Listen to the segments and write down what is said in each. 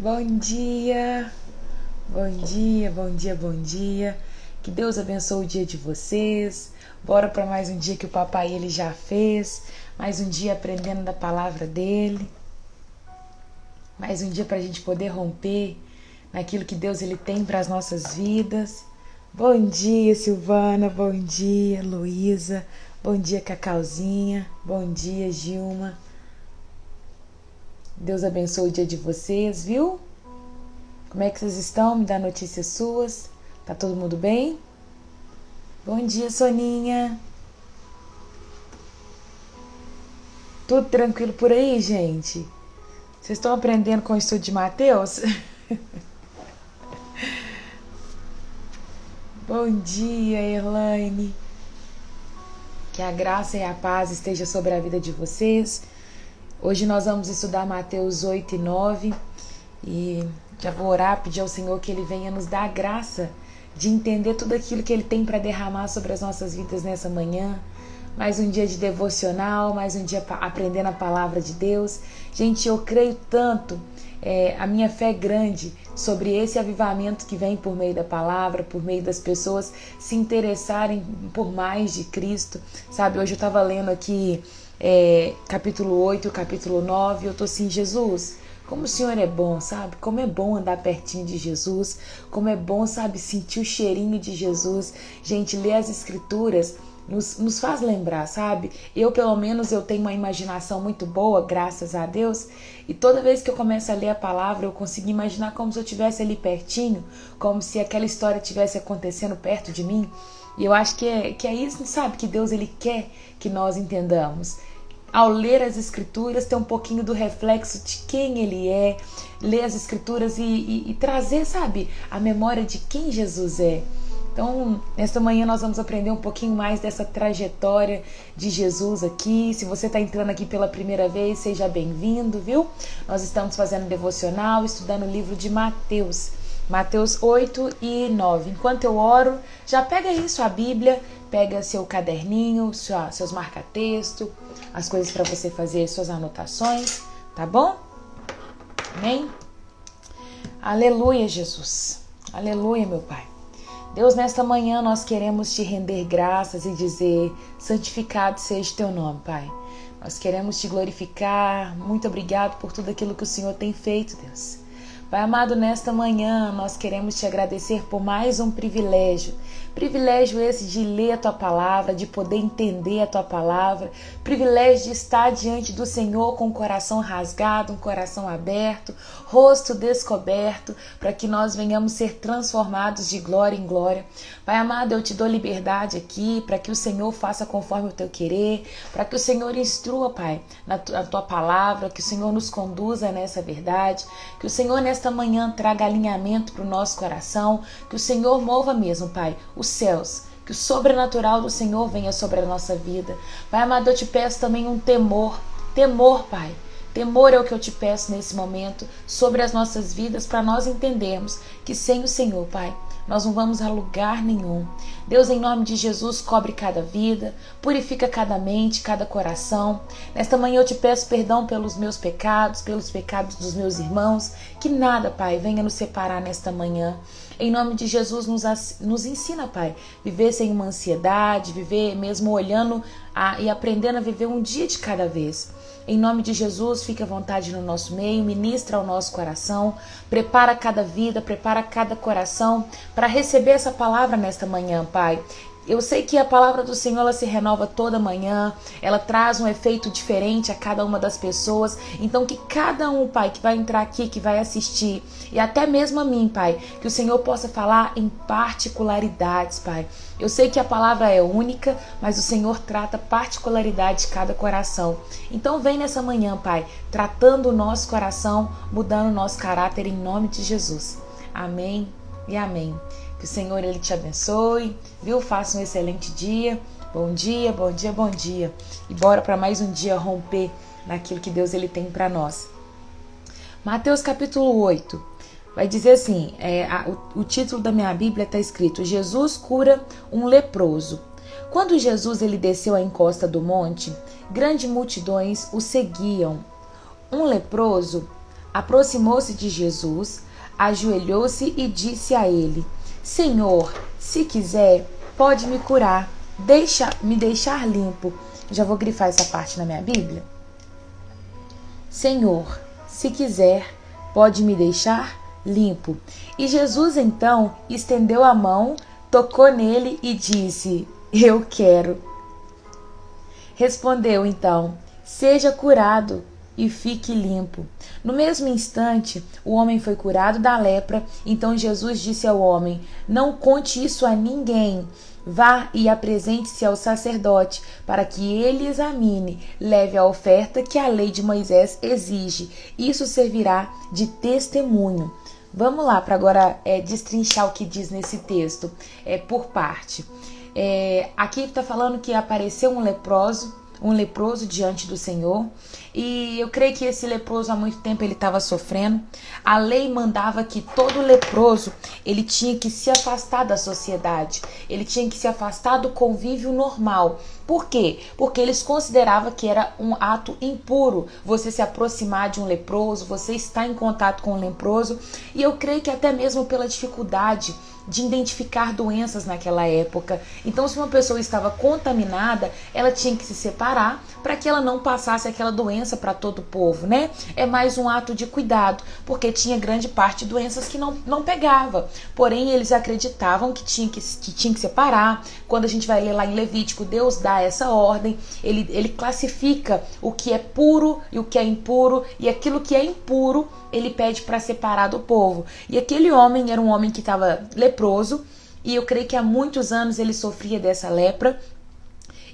Bom dia, bom dia, bom dia, bom dia. Que Deus abençoe o dia de vocês. Bora para mais um dia que o papai ele já fez. Mais um dia aprendendo da palavra dele. Mais um dia para a gente poder romper naquilo que Deus ele tem para as nossas vidas. Bom dia, Silvana. Bom dia, Luísa. Bom dia, Cacauzinha. Bom dia, Gilma. Deus abençoe o dia de vocês, viu? Como é que vocês estão? Me dá notícias suas. Tá todo mundo bem? Bom dia, Soninha. Tudo tranquilo por aí, gente? Vocês estão aprendendo com o estudo de Mateus? Bom dia, Elaine. Que a graça e a paz esteja sobre a vida de vocês. Hoje nós vamos estudar Mateus 8 e 9 e já vou orar, pedir ao Senhor que Ele venha nos dar a graça de entender tudo aquilo que Ele tem para derramar sobre as nossas vidas nessa manhã. Mais um dia de devocional, mais um dia aprendendo a palavra de Deus. Gente, eu creio tanto, a minha fé é grande sobre esse avivamento que vem por meio da palavra, por meio das pessoas se interessarem por mais de Cristo. Sabe, hoje eu estava lendo aqui capítulo 8, capítulo 9, eu tô assim, Jesus, como o Senhor é bom, sabe? Como é bom andar pertinho de Jesus, como é bom, sabe, sentir o cheirinho de Jesus. Gente, ler as escrituras nos faz lembrar, sabe? Eu, pelo menos, eu tenho uma imaginação muito boa, graças a Deus, e toda vez que eu começo a ler a palavra, eu consigo imaginar como se eu estivesse ali pertinho, como se aquela história estivesse acontecendo perto de mim. E eu acho que é isso, sabe? Que Deus ele quer que nós entendamos. Ao ler as escrituras, ter um pouquinho do reflexo de quem ele é, ler as escrituras e trazer, sabe, a memória de quem Jesus é. Então, nesta manhã nós vamos aprender um pouquinho mais dessa trajetória de Jesus aqui. Se você está entrando aqui pela primeira vez, seja bem-vindo, viu? Nós estamos fazendo devocional, estudando o livro de Mateus. Mateus 8 e 9. Enquanto eu oro, já pega aí sua Bíblia, pega seu caderninho, seus marca-texto, as coisas para você fazer, suas anotações, tá bom? Amém? Aleluia, Jesus. Aleluia, meu Pai. Deus, nesta manhã nós queremos te render graças e dizer, santificado seja o teu nome, Pai. Nós queremos te glorificar. Muito obrigado por tudo aquilo que o Senhor tem feito, Deus. Pai amado, nesta manhã nós queremos te agradecer por mais um privilégio. Privilégio esse de ler a tua palavra, de poder entender a tua palavra. Privilégio de estar diante do Senhor com o coração rasgado, um coração aberto, rosto descoberto, para que nós venhamos ser transformados de glória em glória. Pai amado, eu te dou liberdade aqui para que o Senhor faça conforme o teu querer, para que o Senhor instrua, Pai, na tua palavra, que o Senhor nos conduza nessa verdade, que o Senhor nesta manhã traga alinhamento para o nosso coração, que o Senhor mova mesmo, Pai, os céus, que o sobrenatural do Senhor venha sobre a nossa vida. Pai amado, eu te peço também um temor, Pai. Temor é o que eu te peço nesse momento sobre as nossas vidas, para nós entendermos que sem o Senhor, Pai, nós não vamos a lugar nenhum. Deus, em nome de Jesus, cobre cada vida, purifica cada mente, cada coração. Nesta manhã eu te peço perdão pelos meus pecados, pelos pecados dos meus irmãos, que nada, Pai, venha nos separar nesta manhã. Em nome de Jesus, nos ensina, Pai, viver sem uma ansiedade, viver mesmo olhando e aprendendo a viver um dia de cada vez. Em nome de Jesus, fique à vontade no nosso meio, ministra ao nosso coração, prepara cada vida, prepara cada coração para receber essa palavra nesta manhã, Pai. Eu sei que a palavra do Senhor ela se renova toda manhã, ela traz um efeito diferente a cada uma das pessoas. Então que cada um, Pai, que vai entrar aqui, que vai assistir, e até mesmo a mim, Pai, que o Senhor possa falar em particularidades, Pai. Eu sei que a palavra é única, mas o Senhor trata particularidade de cada coração. Então vem nessa manhã, Pai, tratando o nosso coração, mudando o nosso caráter em nome de Jesus. Amém e amém. Que o Senhor ele te abençoe, viu? Faça um excelente dia. Bom dia, bom dia, bom dia. E bora para mais um dia romper naquilo que Deus ele tem para nós. Mateus capítulo 8. Vai dizer assim, o título da minha Bíblia está escrito: Jesus cura um leproso. Quando Jesus ele desceu à encosta do monte, grandes multidões o seguiam. Um leproso Aproximou-se de Jesus, ajoelhou-se e disse a ele: Senhor, se quiser, pode me curar, me deixar limpo. Já vou grifar essa parte na minha Bíblia. Senhor, se quiser, pode me deixar limpo. E Jesus então estendeu a mão, tocou nele e disse: Eu quero. Respondeu então: Seja curado e fique limpo. No mesmo instante, o homem foi curado da lepra. Então Jesus disse ao homem: Não conte isso a ninguém. Vá e apresente-se ao sacerdote, para que ele examine, leve a oferta que a lei de Moisés exige. Isso servirá de testemunho. Vamos lá para agora destrinchar o que diz nesse texto, por parte. Aqui está falando que apareceu um leproso diante do Senhor, e eu creio que esse leproso há muito tempo ele estava sofrendo. A lei mandava que todo leproso ele tinha que se afastar da sociedade, ele tinha que se afastar do convívio normal. Por quê? Porque eles consideravam que era um ato impuro você se aproximar de um leproso, você estar em contato com um leproso, e eu creio que até mesmo pela dificuldade de identificar doenças naquela época. Então, se uma pessoa estava contaminada, ela tinha que se separar para que ela não passasse aquela doença para todo o povo, né? É mais um ato de cuidado, porque tinha grande parte de doenças que não pegava. Porém, eles acreditavam que tinha que separar. Quando a gente vai ler lá em Levítico, Deus dá essa ordem, ele classifica o que é puro e o que é impuro, e aquilo que é impuro ele pede para separar do povo. E aquele homem era um homem que estava leproso, e eu creio que há muitos anos ele sofria dessa lepra,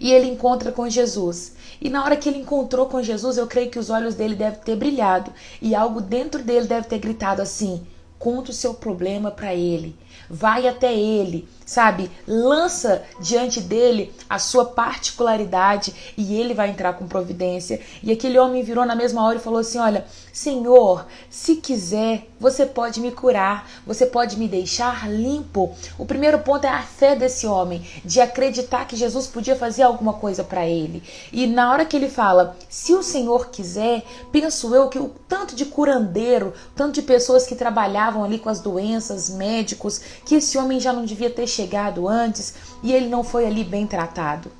e ele encontra com Jesus. E na hora que ele encontrou com Jesus, eu creio que os olhos dele devem ter brilhado, e algo dentro dele deve ter gritado assim: conta o seu problema para ele, vai até ele, sabe? Lança diante dele a sua particularidade e ele vai entrar com providência. E aquele homem virou na mesma hora e falou assim: olha, Senhor, se quiser, você pode me curar, você pode me deixar limpo. O primeiro ponto é a fé desse homem, de acreditar que Jesus podia fazer alguma coisa para ele. E na hora que ele fala, se o Senhor quiser, penso eu que o tanto de curandeiro, tanto de pessoas que trabalhavam ali com as doenças, médicos, que esse homem já não devia ter chegado antes e ele não foi ali bem tratado.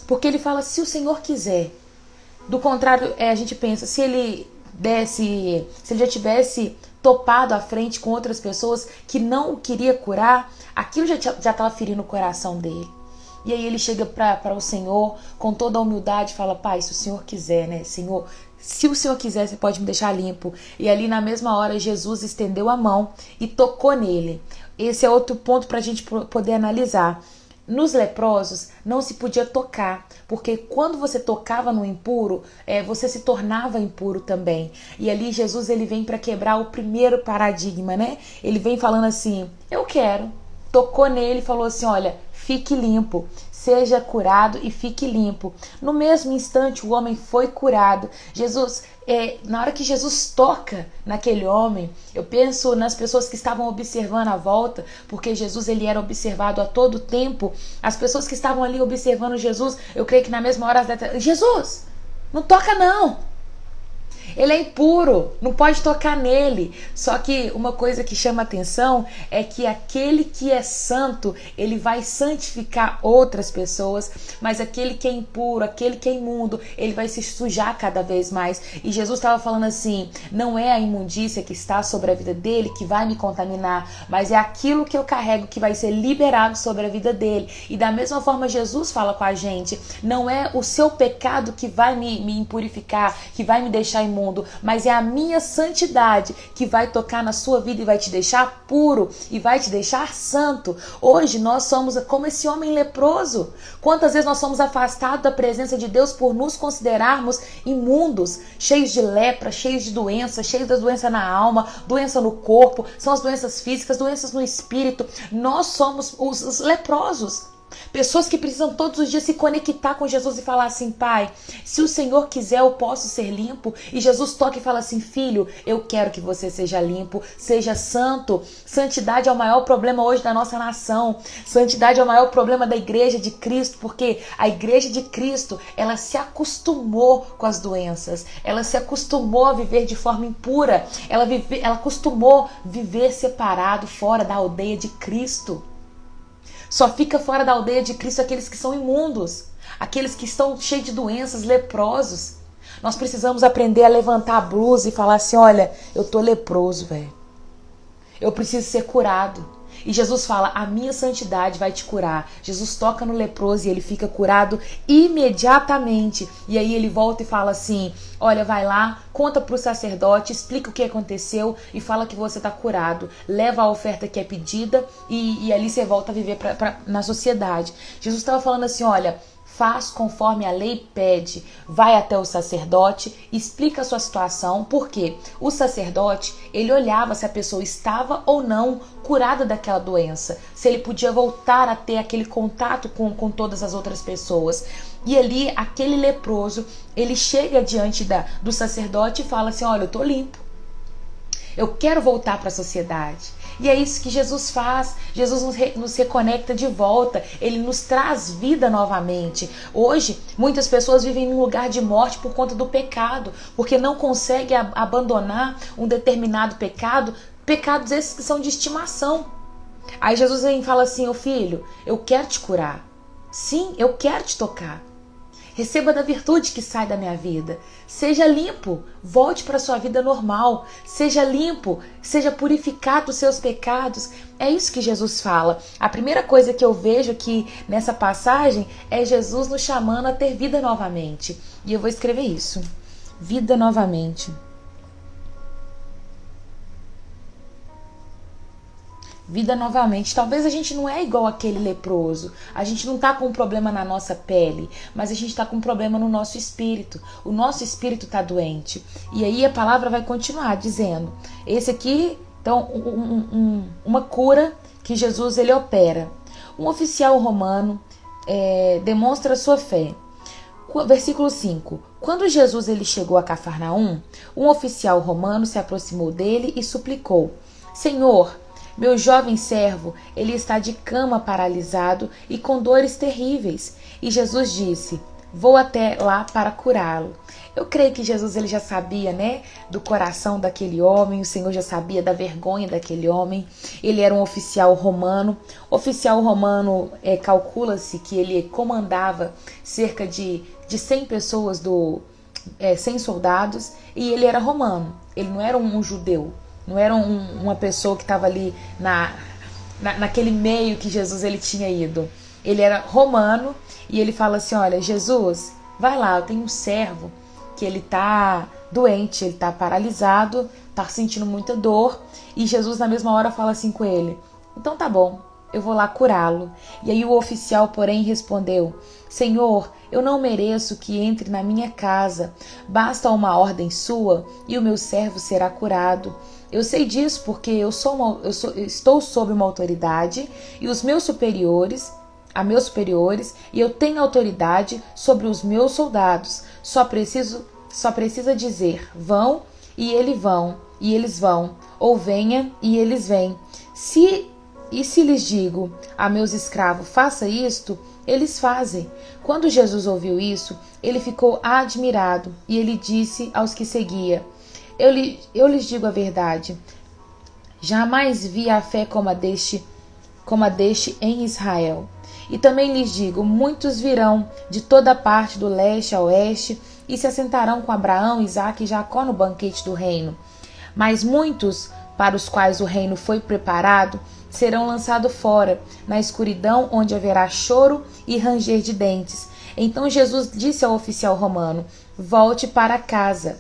Porque ele fala, se o Senhor quiser. Do contrário, a gente pensa, se ele já tivesse topado à frente com outras pessoas que não o queria curar, aquilo já estava ferindo o coração dele. E aí ele chega para o Senhor com toda a humildade e fala: Pai, se o Senhor quiser, né, Senhor, se o Senhor quiser, você pode me deixar limpo. E ali na mesma hora Jesus estendeu a mão e tocou nele. Esse é outro ponto para a gente poder analisar. Nos leprosos não se podia tocar, porque quando você tocava no impuro, você se tornava impuro também. E ali Jesus ele vem para quebrar o primeiro paradigma, né? Ele vem falando assim: eu quero. Tocou nele e falou assim: olha, fique limpo, seja curado e fique limpo. No mesmo instante o homem foi curado. Na hora que Jesus toca naquele homem, eu penso nas pessoas que estavam observando a volta, porque Jesus ele era observado a todo tempo. As pessoas que estavam ali observando Jesus, eu creio que na mesma hora Jesus, não toca não. Ele é impuro, não pode tocar nele. Só que uma coisa que chama atenção é que aquele que é santo, ele vai santificar outras pessoas, mas aquele que é impuro, aquele que é imundo, ele vai se sujar cada vez mais. E Jesus estava falando assim: não é a imundícia que está sobre a vida dele que vai me contaminar, mas é aquilo que eu carrego que vai ser liberado sobre a vida dele. E da mesma forma Jesus fala com a gente: não é o seu pecado que vai me impurificar, que vai me deixar imundo, mas é a minha santidade que vai tocar na sua vida e vai te deixar puro e vai te deixar santo. Hoje nós somos como esse homem leproso. Quantas vezes nós somos afastados da presença de Deus por nos considerarmos imundos, cheios de lepra, cheios de doença, cheios das doenças na alma, doença no corpo, são as doenças físicas, doenças no espírito. Nós somos os leprosos. Pessoas que precisam todos os dias se conectar com Jesus e falar assim: Pai, se o Senhor quiser eu posso ser limpo. E Jesus toca e fala assim: filho, eu quero que você seja limpo, seja santo. Santidade é o maior problema hoje da nossa nação. Santidade é o maior problema da igreja de Cristo, porque a igreja de Cristo, ela se acostumou com as doenças, ela se acostumou a viver de forma impura, ela acostumou viver separado, fora da aldeia de Cristo. Só fica fora da aldeia de Cristo aqueles que são imundos, aqueles que estão cheios de doenças, leprosos. Nós precisamos aprender a levantar a blusa e falar assim: olha, eu tô leproso, velho. Eu preciso ser curado. E Jesus fala: a minha santidade vai te curar. Jesus toca no leproso e ele fica curado imediatamente. E aí ele volta e fala assim: olha, vai lá, conta pro sacerdote, explica o que aconteceu e fala que você tá curado. Leva a oferta que é pedida e ali você volta a viver na sociedade. Jesus estava falando assim: olha, faz conforme a lei pede, vai até o sacerdote, explica a sua situação, porque o sacerdote, ele olhava se a pessoa estava ou não curada daquela doença, se ele podia voltar a ter aquele contato com todas as outras pessoas. E ali, aquele leproso, ele chega diante do sacerdote e fala assim: olha, eu tô limpo, eu quero voltar para a sociedade. E é isso que Jesus faz. Jesus nos reconecta de volta. Ele nos traz vida novamente. Hoje, muitas pessoas vivem num lugar de morte por conta do pecado, porque não conseguem abandonar um determinado pecado, pecados esses que são de estimação. Aí Jesus vem e fala assim: ô filho, eu quero te curar. Sim, eu quero te tocar. Receba da virtude que sai da minha vida. Seja limpo, volte para a sua vida normal. Seja limpo, seja purificado dos seus pecados. É isso que Jesus fala. A primeira coisa que eu vejo aqui nessa passagem é Jesus nos chamando a ter vida novamente. E eu vou escrever isso: vida novamente. Vida novamente. Talvez a gente não é igual aquele leproso. A gente não tá com um problema na nossa pele, mas a gente tá com um problema no nosso espírito. O nosso espírito tá doente. E aí a palavra vai continuar dizendo: esse aqui, então, uma cura que Jesus ele opera. Um oficial romano demonstra sua fé. Versículo 5. Quando Jesus ele chegou a Cafarnaum, um oficial romano se aproximou dele e suplicou: Senhor, meu jovem servo, ele está de cama paralisado e com dores terríveis. E Jesus disse: vou até lá para curá-lo. Eu creio que Jesus ele já sabia, né, do coração daquele homem. O Senhor já sabia da vergonha daquele homem. Ele era um oficial romano. Oficial romano, calcula-se que ele comandava cerca de 100 pessoas, 100 soldados. E ele era romano. Ele não era um judeu. Não era uma pessoa que estava ali naquele meio que Jesus ele tinha ido. Ele era romano e ele fala assim: olha, Jesus, vai lá, eu tenho um servo que ele tá doente, ele tá paralisado, tá sentindo muita dor. E Jesus na mesma hora fala assim com ele: então tá bom, eu vou lá curá-lo. E aí o oficial, porém, respondeu: Senhor, eu não mereço que entre na minha casa. Basta uma ordem sua e o meu servo será curado. Eu sei disso porque eu estou sob uma autoridade e os meus superiores, e eu tenho autoridade sobre os meus soldados. Só precisa dizer: vão, e eles vão, ou venha, e eles vêm. Se lhes digo a meus escravos: faça isto, eles fazem. Quando Jesus ouviu isso, ele ficou admirado e ele disse aos que seguia: eu lhes digo a verdade, jamais vi a fé como a deste em Israel. E também lhes digo: muitos virão de toda parte, do leste a oeste, e se assentarão com Abraão, Isaque e Jacó no banquete do reino. Mas muitos, para os quais o reino foi preparado, serão lançados fora, na escuridão, onde haverá choro e ranger de dentes. Então Jesus disse ao oficial romano: volte para casa.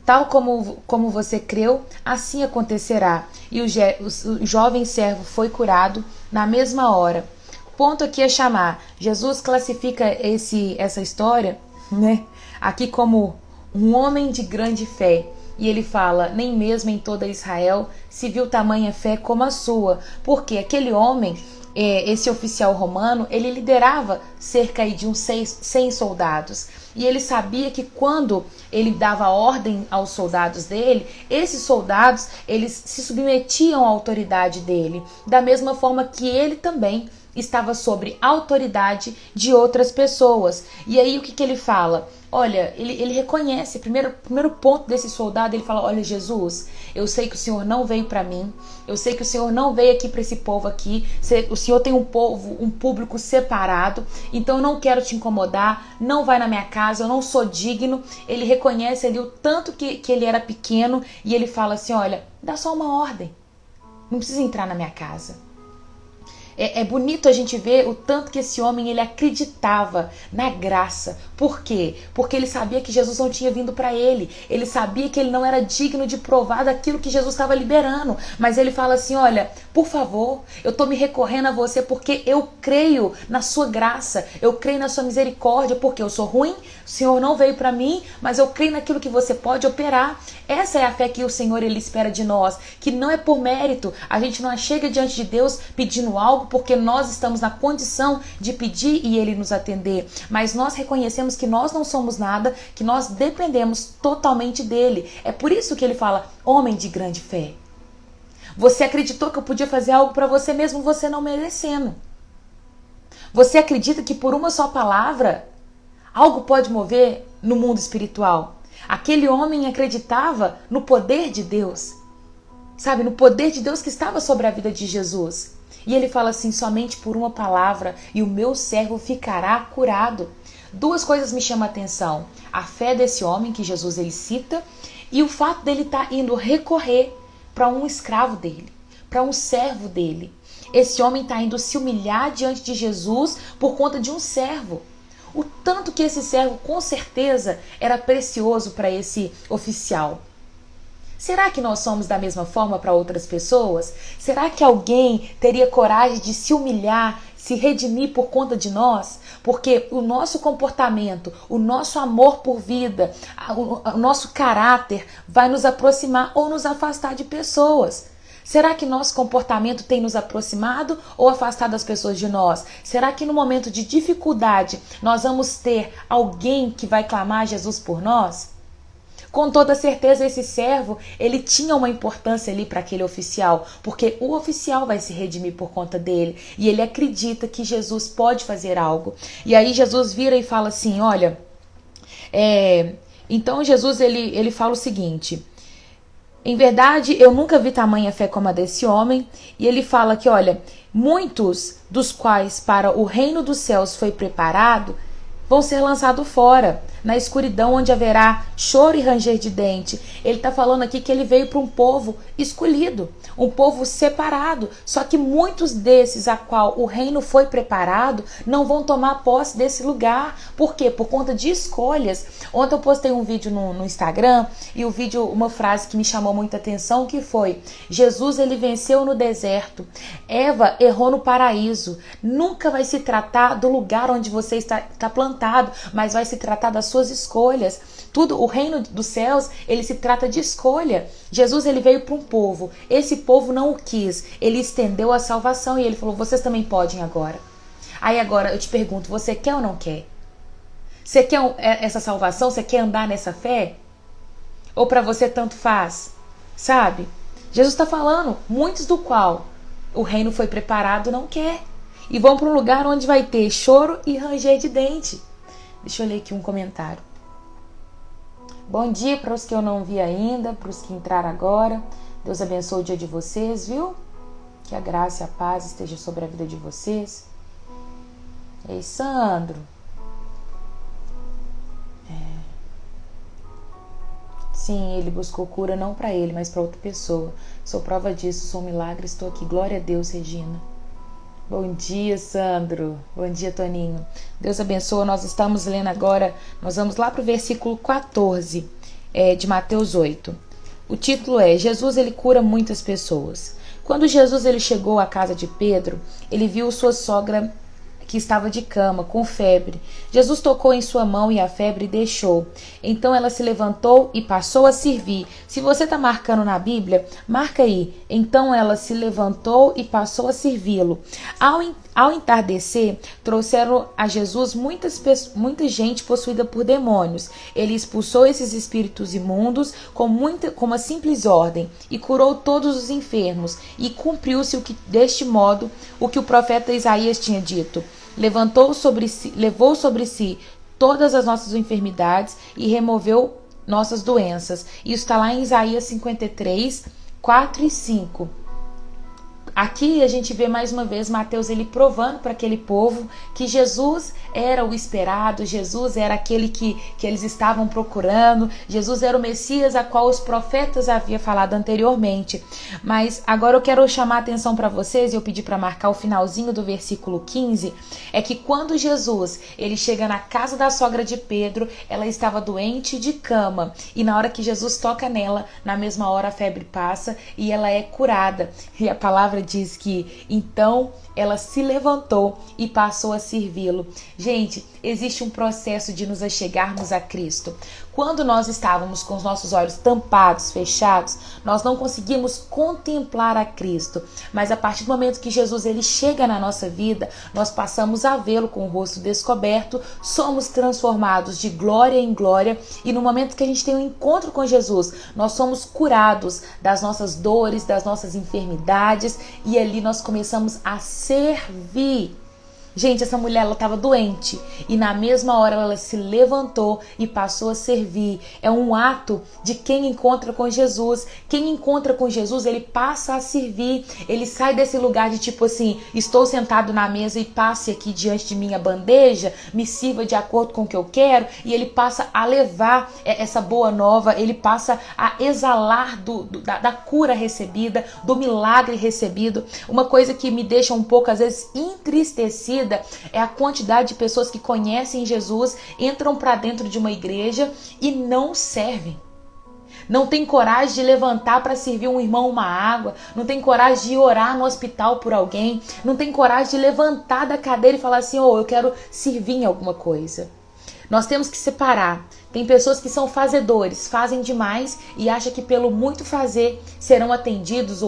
Tal como você creu, assim acontecerá. E o jovem servo foi curado na mesma hora. O ponto aqui é chamar. Jesus classifica essa história, né, aqui como um homem de grande fé. E ele fala: nem mesmo em toda Israel se viu tamanha fé como a sua. Porque aquele homem, esse oficial romano, ele liderava cerca de uns 100 soldados. E ele sabia que quando ele dava ordem aos soldados dele, esses soldados, eles se submetiam à autoridade dele. Da mesma forma que ele também estava sobre a autoridade de outras pessoas. E aí o que ele fala? Olha, ele reconhece, primeiro ponto desse soldado, ele fala: olha, Jesus, eu sei que o Senhor não veio para mim, eu sei que o Senhor não veio aqui para esse povo aqui, o Senhor tem um público separado, então eu não quero te incomodar, não vai na minha casa, eu não sou digno. Ele reconhece ali o tanto que ele era pequeno e ele fala assim: olha, dá só uma ordem, não precisa entrar na minha casa. É bonito a gente ver o tanto que esse homem ele acreditava na graça. Por quê? Porque ele sabia que Jesus não tinha vindo para ele. Ele sabia que ele não era digno de provar daquilo que Jesus estava liberando. Mas ele fala assim: olha, por favor, eu estou me recorrendo a você porque eu creio na sua graça. Eu creio na sua misericórdia, porque eu sou ruim, o Senhor não veio para mim, mas eu creio naquilo que você pode operar. Essa é a fé que o Senhor ele espera de nós, que não é por mérito. A gente não chega diante de Deus pedindo algo porque nós estamos na condição de pedir e ele nos atender, mas nós reconhecemos que nós não somos nada, que nós dependemos totalmente dele. É por isso que ele fala: homem de grande fé, você acreditou que eu podia fazer algo para você mesmo você não merecendo. Você acredita que por uma só palavra algo pode mover no mundo espiritual? Aquele homem acreditava no poder de Deus, sabe, no poder de Deus que estava sobre a vida de Jesus. E ele fala assim: somente por uma palavra e o meu servo ficará curado. Duas coisas me chamam a atenção: a fé desse homem que Jesus ele cita e o fato dele estar indo recorrer para um escravo dele, para um servo dele. Esse homem está indo se humilhar diante de Jesus por conta de um servo. O tanto que esse servo com certeza era precioso para esse oficial. Será que nós somos da mesma forma para outras pessoas? Será que alguém teria coragem de se humilhar, se redimir por conta de nós? Porque o nosso comportamento, o nosso amor por vida, o nosso caráter vai nos aproximar ou nos afastar de pessoas. Será que nosso comportamento tem nos aproximado ou afastado as pessoas de nós? Será que no momento de dificuldade nós vamos ter alguém que vai clamar a Jesus por nós? Com toda certeza esse servo, ele tinha uma importância ali para aquele oficial, porque o oficial vai se redimir por conta dele, e ele acredita que Jesus pode fazer algo. E aí Jesus vira e fala assim: olha, então Jesus ele fala o seguinte: em verdade eu nunca vi tamanha fé como a desse homem. E ele fala que, olha, muitos dos quais para o reino dos céus foi preparado vão ser lançados fora, na escuridão onde haverá choro e ranger de dente. Ele está falando aqui que ele veio para um povo escolhido, um povo separado. Só que muitos desses a qual o reino foi preparado não vão tomar posse desse lugar. Por quê? Por conta de escolhas. Ontem eu postei um vídeo no Instagram e o vídeo, uma frase que me chamou muita atenção, que foi: Jesus ele venceu no deserto, Eva errou no paraíso. Nunca vai se tratar do lugar onde você está plantado, mas vai se tratar das suas escolhas. Tudo, o reino dos céus, ele se trata de escolha. Jesus ele veio para um povo, esse povo não o quis, ele estendeu a salvação e ele falou: vocês também podem agora. Aí agora eu te pergunto, você quer ou não quer? Você quer essa salvação? Você quer andar nessa fé? Ou para você tanto faz? Sabe? Jesus está falando, muitos do qual o reino foi preparado não quer. E vão para um lugar onde vai ter choro e ranger de dente. Deixa eu ler aqui um comentário. Bom dia para os que eu não vi ainda, para os que entraram agora. Deus abençoe o dia de vocês, viu? Que a graça e a paz esteja sobre a vida de vocês. Ei, Sandro. Sim, ele buscou cura não para ele, mas para outra pessoa. Sou prova disso, sou um milagre, estou aqui. Glória a Deus, Regina. Bom dia, Sandro. Bom dia, Toninho. Deus abençoe. Nós estamos lendo agora, nós vamos lá para o versículo 14 de Mateus 8. O título é: Jesus ele cura muitas pessoas. Quando Jesus ele chegou à casa de Pedro, ele viu sua sogra que estava de cama, com febre. Jesus tocou em sua mão e a febre deixou. Então ela se levantou e passou a servir. Se você está marcando na Bíblia, marca aí. Então ela se levantou e passou a servi-lo. Ao entardecer, trouxeram a Jesus muita gente possuída por demônios. Ele expulsou esses espíritos imundos com uma simples ordem e curou todos os enfermos. E cumpriu-se deste modo o que o profeta Isaías tinha dito. Levou sobre si todas as nossas enfermidades e removeu nossas doenças. Isso está lá em Isaías 53, 4 e 5. Aqui a gente vê mais uma vez Mateus ele provando para aquele povo que Jesus era o esperado, Jesus era aquele que eles estavam procurando, Jesus era o Messias a qual os profetas haviam falado anteriormente. Mas agora eu quero chamar a atenção para vocês, e eu pedi para marcar o finalzinho do versículo 15, é que quando Jesus ele chega na casa da sogra de Pedro, ela estava doente de cama, e na hora que Jesus toca nela, na mesma hora a febre passa e ela é curada. E a palavra diz que então ela se levantou e passou a servi-lo. Gente, existe um processo de nos achegarmos a Cristo. Quando nós estávamos com os nossos olhos tampados, fechados, nós não conseguimos contemplar a Cristo. Mas a partir do momento que Jesus ele chega na nossa vida, nós passamos a vê-lo com o rosto descoberto, somos transformados de glória em glória, e no momento que a gente tem um encontro com Jesus, nós somos curados das nossas dores, das nossas enfermidades, e ali nós começamos a servir. Gente, essa mulher ela estava doente e na mesma hora ela se levantou e passou a servir. É um ato de quem encontra com Jesus. Quem encontra com Jesus, ele passa a servir. Ele sai desse lugar de tipo assim, estou sentado na mesa e passe aqui diante de mim a bandeja, me sirva de acordo com o que eu quero, e ele passa a levar essa boa nova, ele passa a exalar da cura recebida, do milagre recebido. Uma coisa que me deixa um pouco às vezes entristecida é a quantidade de pessoas que conhecem Jesus, entram para dentro de uma igreja e não servem. Não tem coragem de levantar para servir um irmão uma água, não tem coragem de orar no hospital por alguém, não tem coragem de levantar da cadeira e falar assim, eu quero servir em alguma coisa. Nós temos que separar. Tem pessoas que são fazedores, fazem demais e acham que pelo muito fazer serão atendidos,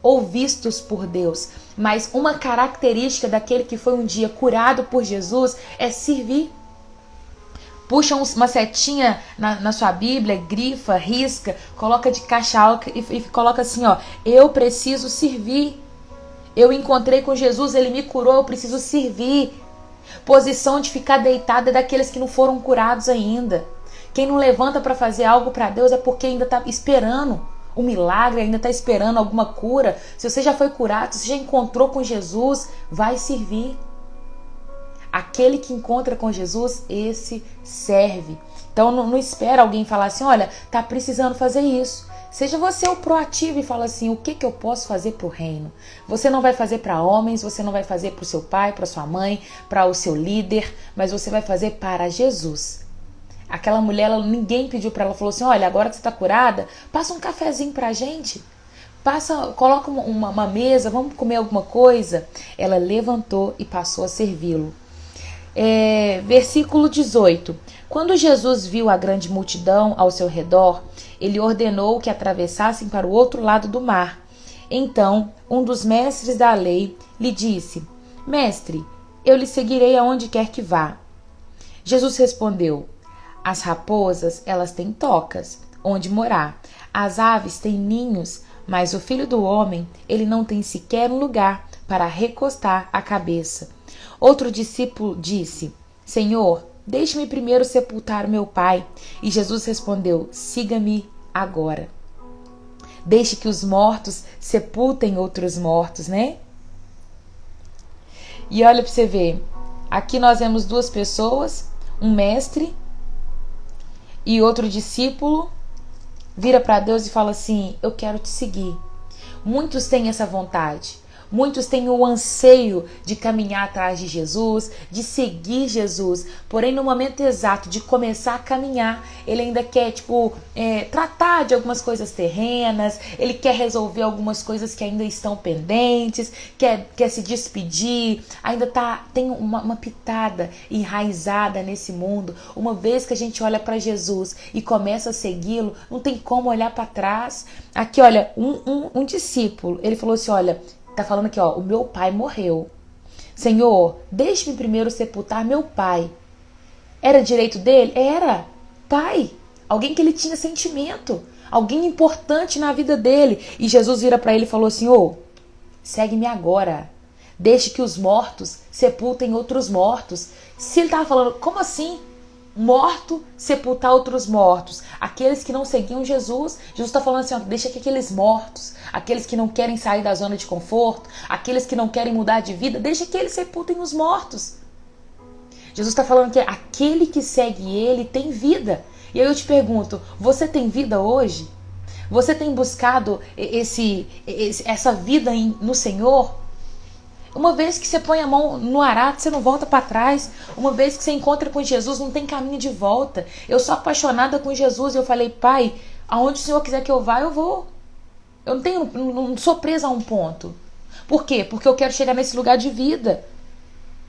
ou vistos por Deus. Mas uma característica daquele que foi um dia curado por Jesus é servir. Puxa uma setinha na sua Bíblia, grifa, risca, coloca de caixa alta e coloca assim, eu preciso servir. Eu encontrei com Jesus, ele me curou, eu preciso servir. Posição de ficar deitada é daqueles que não foram curados ainda. Quem não levanta para fazer algo para Deus é porque ainda está esperando um milagre, ainda está esperando alguma cura. Se você já foi curado, se você já encontrou com Jesus, vai servir. Aquele que encontra com Jesus, esse serve. Então não espera alguém falar assim, olha, tá precisando fazer isso. Seja você o proativo e fala assim, o que eu posso fazer para o reino? Você não vai fazer para homens, você não vai fazer para o seu pai, para sua mãe, para o seu líder, mas você vai fazer para Jesus. Aquela mulher, ninguém pediu para ela, falou assim, olha, agora que você está curada, passa um cafezinho pra gente. Coloca uma mesa, vamos comer alguma coisa. Ela levantou e passou a servi-lo. Versículo 18. Quando Jesus viu a grande multidão ao seu redor, ele ordenou que atravessassem para o outro lado do mar. Então, um dos mestres da lei lhe disse, Mestre, eu lhe seguirei aonde quer que vá. Jesus respondeu, as raposas, elas têm tocas, onde morar. As aves têm ninhos, mas o Filho do Homem, ele não tem sequer um lugar para recostar a cabeça. Outro discípulo disse, Senhor, deixe-me primeiro sepultar meu pai. E Jesus respondeu, siga-me agora. Deixe que os mortos sepultem outros mortos, né? E olha para você ver, aqui nós vemos duas pessoas, um mestre e outro discípulo, vira para Deus e fala assim, eu quero te seguir. Muitos têm essa vontade. Muitos têm o anseio de caminhar atrás de Jesus, de seguir Jesus. Porém, no momento exato de começar a caminhar, ele ainda quer, tratar de algumas coisas terrenas, ele quer resolver algumas coisas que ainda estão pendentes, quer se despedir, ainda tem uma pitada enraizada nesse mundo. Uma vez que a gente olha para Jesus e começa a segui-lo, não tem como olhar para trás. Aqui, olha, um discípulo, ele falou assim, olha, tá falando aqui, ó, o meu pai morreu. Senhor, deixe-me primeiro sepultar meu pai. Era direito dele? Era. Pai. Alguém que ele tinha sentimento. Alguém importante na vida dele. E Jesus vira para ele e falou assim, segue-me agora. Deixe que os mortos sepultem outros mortos. Se ele tava falando, como assim? Morto, sepultar outros mortos. Aqueles que não seguiam Jesus. Jesus está falando assim, deixa que aqueles mortos, aqueles que não querem sair da zona de conforto, aqueles que não querem mudar de vida, deixa que eles sepultem os mortos. Jesus está falando que aquele que segue ele tem vida. E aí eu te pergunto, você tem vida hoje? Você tem buscado essa vida no Senhor? Uma vez que você põe a mão no arado, você não volta para trás. Uma vez que você encontra com Jesus, não tem caminho de volta. Eu sou apaixonada com Jesus e eu falei, Pai, aonde o Senhor quiser que eu vá, eu vou. Eu não sou presa a um ponto. Por quê? Porque eu quero chegar nesse lugar de vida.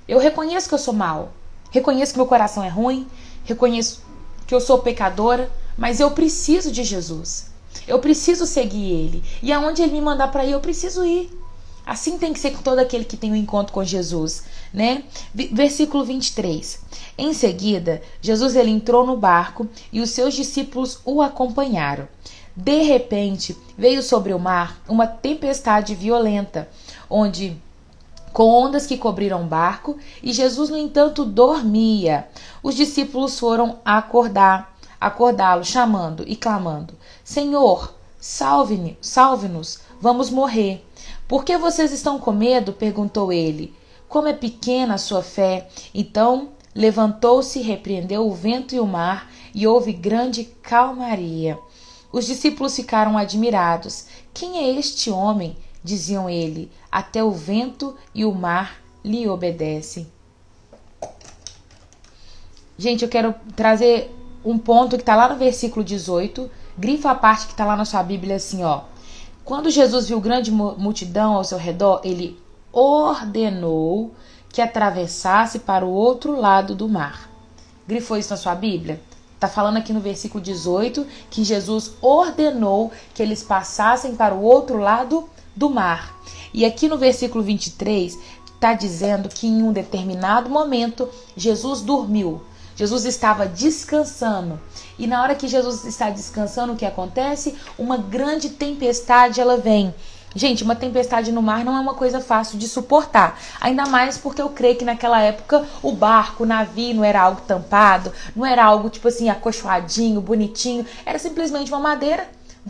Eu reconheço que eu sou mal. Reconheço que meu coração é ruim. Reconheço que eu sou pecadora. Mas eu preciso de Jesus. Eu preciso seguir Ele. E aonde Ele me mandar para ir, eu preciso ir. Assim tem que ser com todo aquele que tem um encontro com Jesus, né? Versículo 23. Em seguida, Jesus ele entrou no barco e os seus discípulos o acompanharam. De repente, veio sobre o mar uma tempestade violenta, com ondas que cobriram o barco, e Jesus, no entanto, dormia. Os discípulos foram acordá-lo, chamando e clamando: Senhor, salve-nos, vamos morrer. Por que vocês estão com medo? Perguntou ele. Como é pequena a sua fé. Então levantou-se, repreendeu o vento e o mar, e houve grande calmaria. Os discípulos ficaram admirados. Quem é este homem? Diziam ele. Até o vento e o mar lhe obedecem. Gente, eu quero trazer um ponto que está lá no versículo 18. Grifa a parte que está lá na sua Bíblia assim, ó. Quando Jesus viu grande multidão ao seu redor, ele ordenou que atravessasse para o outro lado do mar. Grifou isso na sua Bíblia? Está falando aqui no versículo 18 que Jesus ordenou que eles passassem para o outro lado do mar. E aqui no versículo 23 está dizendo que em um determinado momento Jesus dormiu. Jesus estava descansando. E na hora que Jesus está descansando, o que acontece? Uma grande tempestade, ela vem. Gente, uma tempestade no mar não é uma coisa fácil de suportar. Ainda mais porque eu creio que naquela época o barco, o navio não era algo tampado, não era algo tipo assim, acolchoadinho, bonitinho. Era simplesmente uma madeira,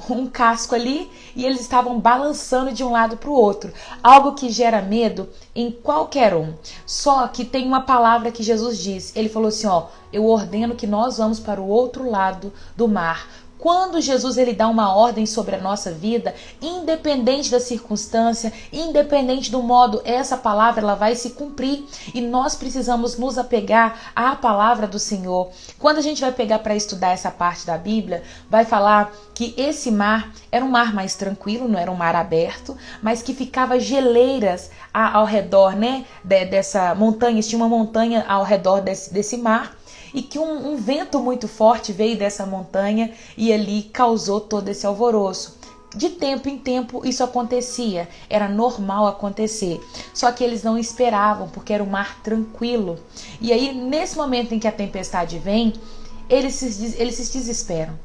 um casco ali, e eles estavam balançando de um lado para o outro. Algo que gera medo em qualquer um. Só que tem uma palavra que Jesus disse. Ele falou assim, eu ordeno que nós vamos para o outro lado do mar. Quando Jesus ele dá uma ordem sobre a nossa vida, independente da circunstância, independente do modo, essa palavra ela vai se cumprir e nós precisamos nos apegar à palavra do Senhor. Quando a gente vai pegar para estudar essa parte da Bíblia, vai falar que esse mar era um mar mais tranquilo, não era um mar aberto, mas que ficava geleiras ao redor, né, dessa montanha. Tinha uma montanha ao redor desse mar. E que um vento muito forte veio dessa montanha e ali causou todo esse alvoroço. De tempo em tempo isso acontecia, era normal acontecer. Só que eles não esperavam, porque era um mar tranquilo. E aí, nesse momento em que a tempestade vem, eles se desesperam.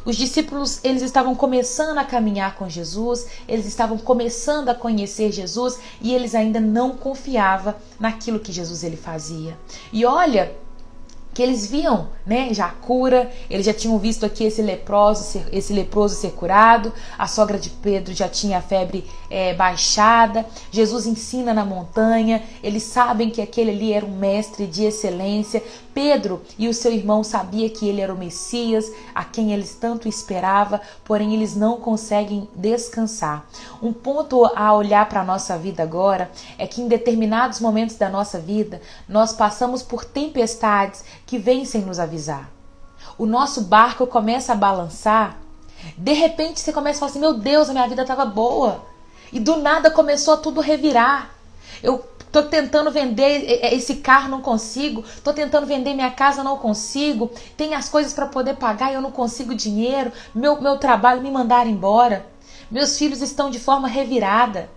Os discípulos, eles estavam começando a caminhar com Jesus, eles estavam começando a conhecer Jesus e eles ainda não confiavam naquilo que Jesus ele fazia. E olha, que eles viam, né, já a cura, eles já tinham visto aqui esse leproso ser curado, a sogra de Pedro já tinha a febre baixada, Jesus ensina na montanha, eles sabem que aquele ali era um mestre de excelência. Pedro e o seu irmão sabiam que ele era o Messias, a quem eles tanto esperavam, porém eles não conseguem descansar. Um ponto a olhar para a nossa vida agora é que em determinados momentos da nossa vida, nós passamos por tempestades que vêm sem nos avisar. O nosso barco começa a balançar, de repente você começa a falar assim, meu Deus, a minha vida estava boa, e do nada começou a tudo revirar. Eu tô tentando vender esse carro, não consigo. Tô tentando vender minha casa, não consigo. Tem as coisas para poder pagar e eu não consigo dinheiro. Meu trabalho me mandaram embora. Meus filhos estão de forma revirada.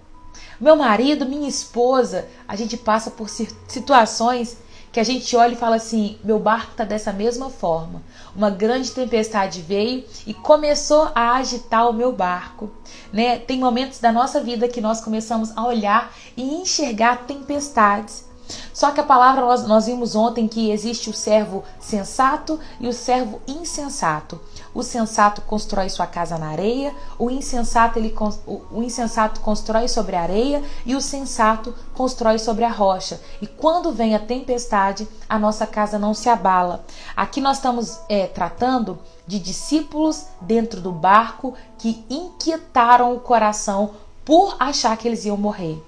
Meu marido, minha esposa. A gente passa por situações que a gente olha e fala assim, meu barco tá dessa mesma forma. Uma grande tempestade veio e começou a agitar o meu barco, né? Tem momentos da nossa vida que nós começamos a olhar e enxergar tempestades. Só que a palavra, nós vimos ontem que existe o servo sensato e o servo insensato. O sensato constrói sua casa na areia, o insensato constrói sobre a areia e o sensato constrói sobre a rocha. E quando vem a tempestade, a nossa casa não se abala. Aqui nós estamos tratando de discípulos dentro do barco que inquietaram o coração por achar que eles iam morrer.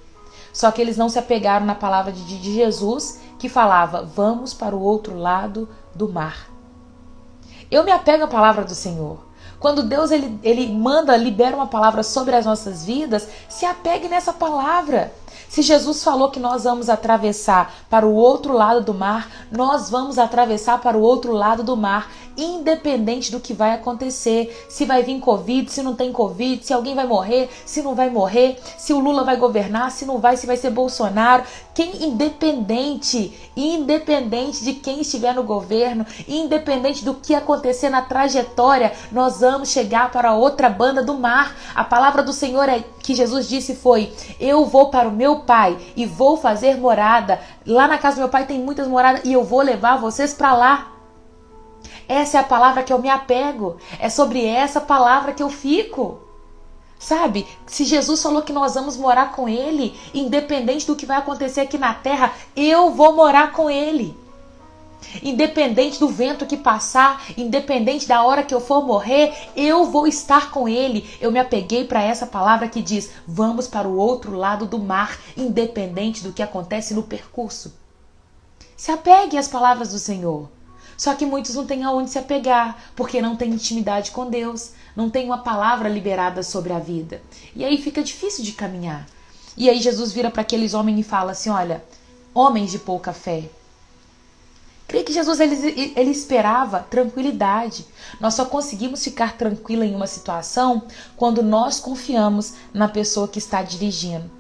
Só que eles não se apegaram na palavra de Jesus, que falava, vamos para o outro lado do mar. Eu me apego à palavra do Senhor. Quando Deus ele libera uma palavra sobre as nossas vidas, se apegue nessa palavra. Se Jesus falou que nós vamos atravessar para o outro lado do mar, nós vamos atravessar para o outro lado do mar, independente do que vai acontecer, se vai vir Covid, se não tem Covid, se alguém vai morrer, se não vai morrer, se o Lula vai governar, se não vai, se vai ser Bolsonaro. Independente de quem estiver no governo, independente do que acontecer na trajetória, nós vamos chegar para a outra banda do mar. A palavra do Senhor que Jesus disse foi, eu vou para o meu Pai e vou fazer morada. Lá na casa do meu Pai tem muitas moradas e eu vou levar vocês para lá. Essa é a palavra que eu me apego. É sobre essa palavra que eu fico. Sabe? Se Jesus falou que nós vamos morar com Ele, independente do que vai acontecer aqui na terra, eu vou morar com Ele. Independente do vento que passar, independente da hora que eu for morrer, eu vou estar com Ele. Eu me apeguei para essa palavra que diz, vamos para o outro lado do mar, independente do que acontece no percurso. Se apegue às palavras do Senhor. Só que muitos não têm aonde se apegar, porque não têm intimidade com Deus, não tem uma palavra liberada sobre a vida. E aí fica difícil de caminhar. E aí Jesus vira para aqueles homens e fala assim, olha, homens de pouca fé. Creio que Jesus ele esperava tranquilidade. Nós só conseguimos ficar tranquila em uma situação quando nós confiamos na pessoa que está dirigindo.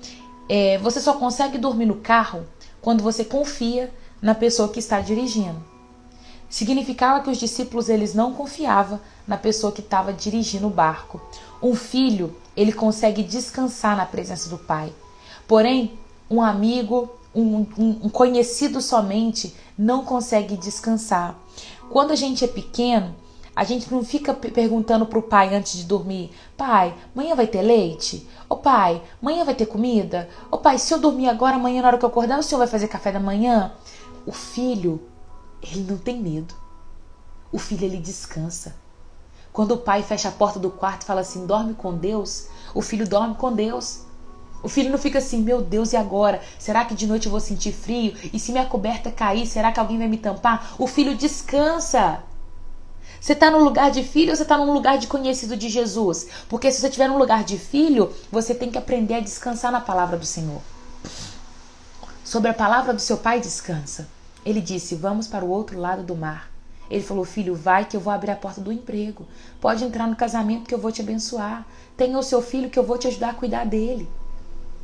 Você só consegue dormir no carro quando você confia na pessoa que está dirigindo. Significava que os discípulos eles não confiavam na pessoa que estava dirigindo o barco. Um filho, ele consegue descansar na presença do pai. Porém, um amigo, um conhecido somente, não consegue descansar. Quando a gente é pequeno, a gente não fica perguntando para o pai antes de dormir, pai, amanhã vai ter leite? Ô pai, amanhã vai ter comida? Ô pai, se eu dormir agora, amanhã na hora que eu acordar, o senhor vai fazer café da manhã? O filho, ele não tem medo. O filho, ele descansa. Quando o pai fecha a porta do quarto e fala assim, dorme com Deus, o filho dorme com Deus. O filho não fica assim, meu Deus, e agora? Será que de noite eu vou sentir frio? E se minha coberta cair, será que alguém vai me tampar? O filho descansa. Você está no lugar de filho ou você está num lugar de conhecido de Jesus? Porque se você estiver num lugar de filho, você tem que aprender a descansar na palavra do Senhor. Sobre a palavra do seu pai, descansa. Ele disse, vamos para o outro lado do mar. Ele falou, filho, vai que eu vou abrir a porta do emprego. Pode entrar no casamento que eu vou te abençoar. Tenha o seu filho que eu vou te ajudar a cuidar dele.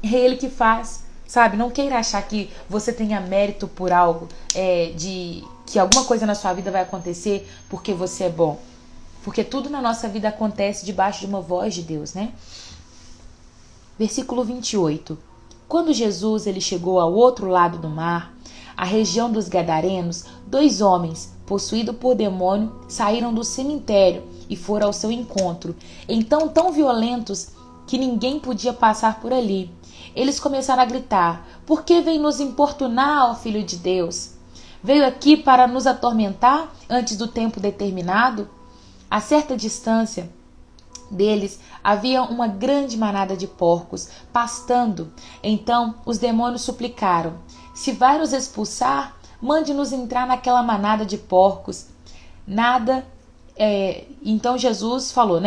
É ele que faz, sabe? Não queira achar que você tenha mérito por algo, de que alguma coisa na sua vida vai acontecer porque você é bom. Porque tudo na nossa vida acontece debaixo de uma voz de Deus, né? Versículo 28. Quando Jesus ele chegou ao outro lado do mar, a região dos Gadarenos, 2 homens, possuídos por demônio, saíram do cemitério e foram ao seu encontro. Então, tão violentos que ninguém podia passar por ali. Eles começaram a gritar: por que vem nos importunar, ó Filho de Deus? Veio aqui para nos atormentar antes do tempo determinado? A certa distância deles havia uma grande manada de porcos pastando. Então os demônios suplicaram: se vai nos expulsar, mande-nos entrar naquela manada de porcos. Então Jesus falou,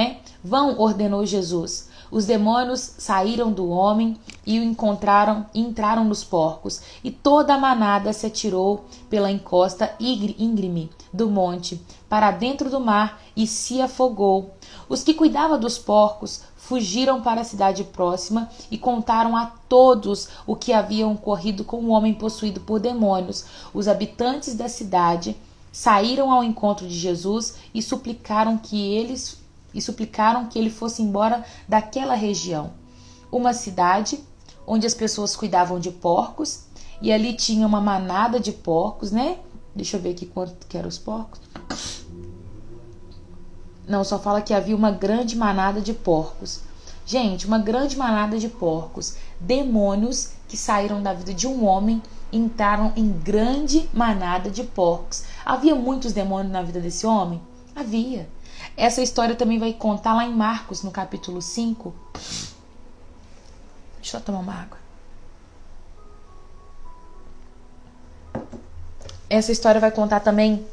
Vão, ordenou Jesus. Os demônios saíram do homem e o entraram nos porcos, e toda a manada se atirou pela encosta íngreme do monte para dentro do mar e se afogou. Os que cuidavam dos porcos fugiram para a cidade próxima e contaram a todos o que havia ocorrido com o homem possuído por demônios. Os habitantes da cidade saíram ao encontro de Jesus e suplicaram que ele fosse embora daquela região. Uma cidade onde as pessoas cuidavam de porcos, e ali tinha uma manada de porcos, Deixa eu ver aqui quanto que eram os porcos. Não, só fala que havia uma grande manada de porcos. Gente, uma grande manada de porcos. Demônios que saíram da vida de um homem entraram em grande manada de porcos. Havia muitos demônios na vida desse homem? Havia. Essa história também vai contar lá em Marcos, no capítulo 5. Deixa eu tomar uma água. Essa história vai contar também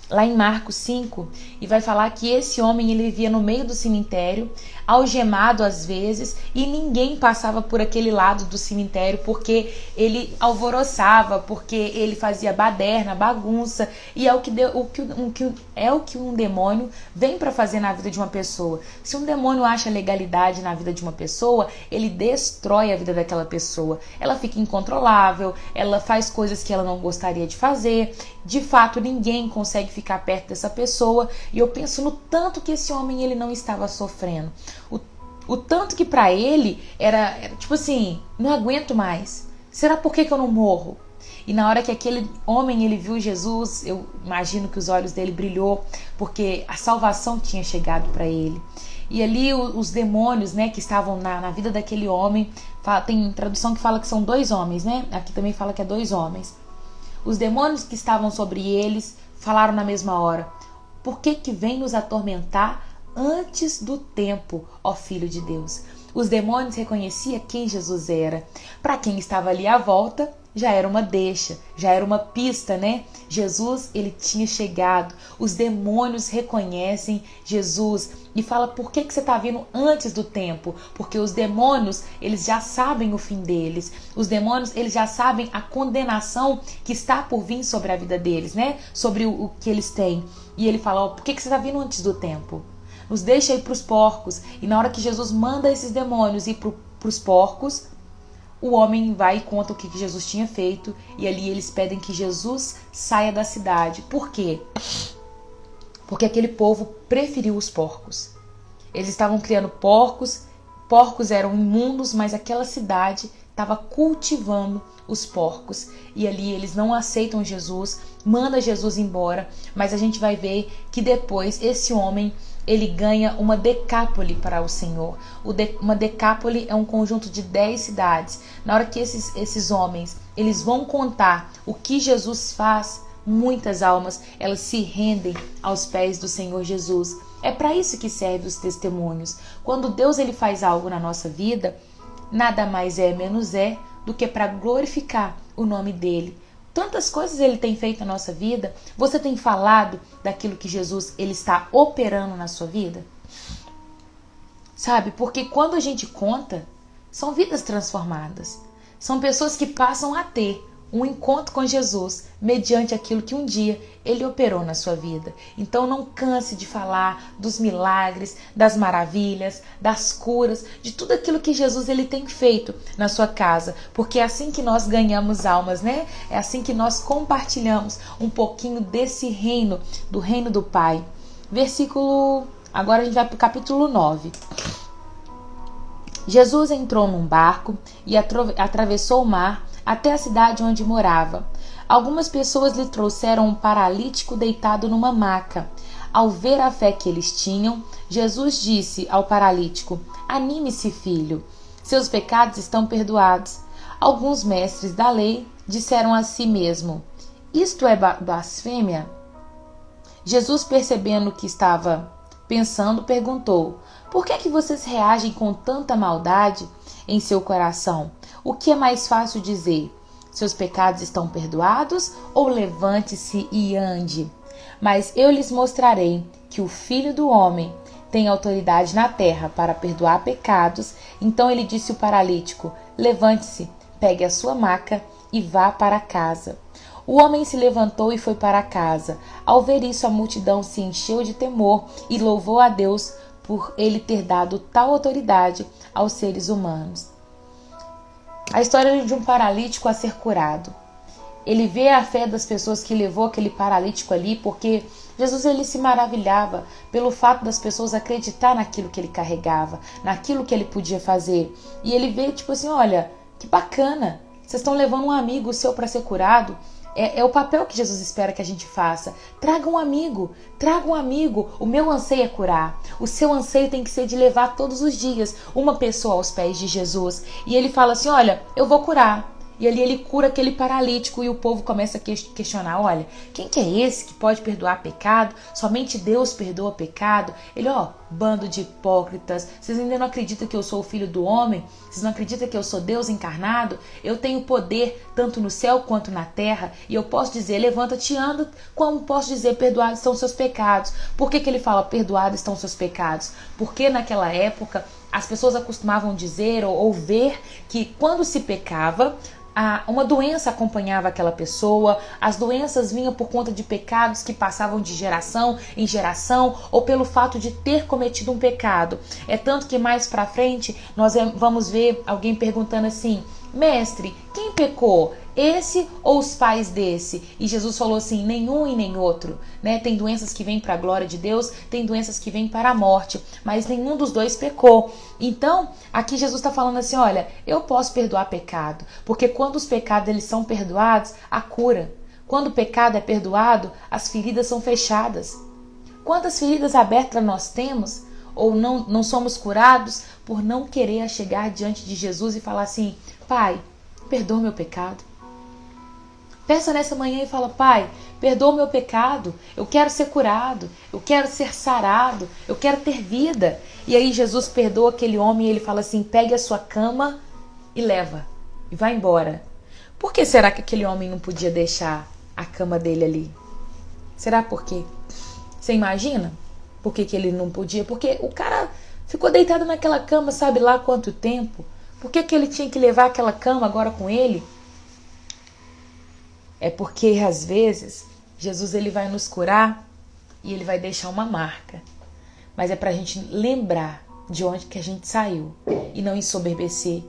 lá em Marcos 5, e vai falar que esse homem ele vivia no meio do cemitério, algemado às vezes, e ninguém passava por aquele lado do cemitério porque ele alvoroçava, porque ele fazia baderna, bagunça, e é o que um demônio vem para fazer na vida de uma pessoa. Se um demônio acha legalidade na vida de uma pessoa, ele destrói a vida daquela pessoa. Ela fica incontrolável, ela faz coisas que ela não gostaria de fazer. De fato, ninguém consegue ficar perto dessa pessoa, e eu penso no tanto que esse homem ele não estava sofrendo, o tanto que para ele era tipo assim, não aguento mais, será por que eu não morro? E na hora que aquele homem ele viu Jesus, eu imagino que os olhos dele brilhou, porque a salvação tinha chegado para ele. E ali os demônios, que estavam na vida daquele homem, tem tradução que fala que são 2 homens, Aqui também fala que é 2 homens. Os demônios que estavam sobre eles falaram na mesma hora: por que vem nos atormentar antes do tempo, ó Filho de Deus? Os demônios reconheciam quem Jesus era. Para quem estava ali à volta, já era uma deixa, já era uma pista, Jesus, ele tinha chegado. Os demônios reconhecem Jesus e fala: por que você está vindo antes do tempo? Porque os demônios, eles já sabem o fim deles. Os demônios, eles já sabem a condenação que está por vir sobre a vida deles, Sobre o que eles têm. E ele fala: por que você está vindo antes do tempo? Nos deixa ir para os porcos. E na hora que Jesus manda esses demônios ir para os porcos, o homem vai e conta o que Jesus tinha feito, e ali eles pedem que Jesus saia da cidade. Por quê? Porque aquele povo preferiu os porcos. Eles estavam criando porcos, porcos eram imundos, mas aquela cidade estava cultivando os porcos. E ali eles não aceitam Jesus, manda Jesus embora, mas a gente vai ver que depois esse homem ele ganha uma decápole para o Senhor. Uma decápole é um conjunto de 10 cidades. Na hora que esses homens eles vão contar o que Jesus faz, muitas almas elas se rendem aos pés do Senhor Jesus. É para isso que servem os testemunhos. Quando Deus ele faz algo na nossa vida, nada mais menos do que para glorificar o nome dele. Tantas coisas ele tem feito na nossa vida. Você tem falado daquilo que Jesus ele está operando na sua vida? Sabe? Porque quando a gente conta, são vidas transformadas. São pessoas que passam a ter um encontro com Jesus mediante aquilo que um dia ele operou na sua vida. Então não canse de falar dos milagres, das maravilhas, das curas, de tudo aquilo que Jesus ele tem feito na sua casa, porque é assim que nós ganhamos almas, É assim que nós compartilhamos um pouquinho desse reino, do reino do Pai. Agora a gente vai para o capítulo 9. Jesus entrou num barco e atravessou o mar até a cidade onde morava. Algumas pessoas lhe trouxeram um paralítico deitado numa maca. Ao ver a fé que eles tinham, Jesus disse ao paralítico: "Anime-se, filho, seus pecados estão perdoados." Alguns mestres da lei disseram a si mesmo: "Isto é blasfêmia?" Jesus, percebendo o que estava pensando, perguntou: "Por que vocês reagem com tanta maldade em seu coração? O que é mais fácil dizer? Seus pecados estão perdoados, ou levante-se e ande? Mas eu lhes mostrarei que o Filho do Homem tem autoridade na terra para perdoar pecados." Então ele disse ao paralítico: "Levante-se, pegue a sua maca e vá para casa." O homem se levantou e foi para casa. Ao ver isso, a multidão se encheu de temor e louvou a Deus por ele ter dado tal autoridade aos seres humanos. A história de um paralítico a ser curado. Ele vê a fé das pessoas que levou aquele paralítico ali, porque Jesus ele se maravilhava pelo fato das pessoas acreditar naquilo que ele carregava, naquilo que ele podia fazer. E ele vê tipo assim, olha, que bacana, vocês estão levando um amigo seu para ser curado. É o papel que Jesus espera que a gente faça. Traga um amigo, o meu anseio é curar. O seu anseio tem que ser de levar todos os dias uma pessoa aos pés de Jesus. E ele fala assim, olha, eu vou curar. E ali ele cura aquele paralítico e o povo começa a questionar, olha, quem que é esse que pode perdoar pecado? Somente Deus perdoa pecado? Ele, bando de hipócritas, vocês ainda não acreditam que eu sou o Filho do Homem? Vocês não acreditam que eu sou Deus encarnado? Eu tenho poder tanto no céu quanto na terra e eu posso dizer, levanta-te e anda, como posso dizer, perdoados estão seus pecados. Por que ele fala, perdoados estão seus pecados? Porque naquela época as pessoas acostumavam dizer ou ver que quando se pecava, uma doença acompanhava aquela pessoa, as doenças vinham por conta de pecados que passavam de geração em geração ou pelo fato de ter cometido um pecado. É tanto que mais pra frente nós vamos ver alguém perguntando assim, mestre, quem pecou? Esse ou os pais desse? E Jesus falou assim, nenhum e nem outro, né? Tem doenças que vêm para a glória de Deus, tem doenças que vêm para a morte, mas nenhum dos dois pecou. Então, aqui Jesus está falando assim, olha, eu posso perdoar pecado, porque quando os pecados eles são perdoados, há cura. Quando o pecado é perdoado, as feridas são fechadas. Quantas feridas abertas nós temos ou não somos curados por não querer chegar diante de Jesus e falar assim, Pai, perdoa meu pecado. Peça nessa manhã e fala, Pai, perdoa o meu pecado, eu quero ser curado, eu quero ser sarado, eu quero ter vida. E aí Jesus perdoa aquele homem e ele fala assim, pegue a sua cama e leva, e vai embora. Por que será que aquele homem não podia deixar a cama dele ali? Será por quê? Você imagina por que ele não podia? Porque o cara ficou deitado naquela cama sabe lá quanto tempo. Por que ele tinha que levar aquela cama agora com ele? É porque, às vezes, Jesus ele vai nos curar e ele vai deixar uma marca. Mas é pra gente lembrar de onde que a gente saiu e não ensoberbecer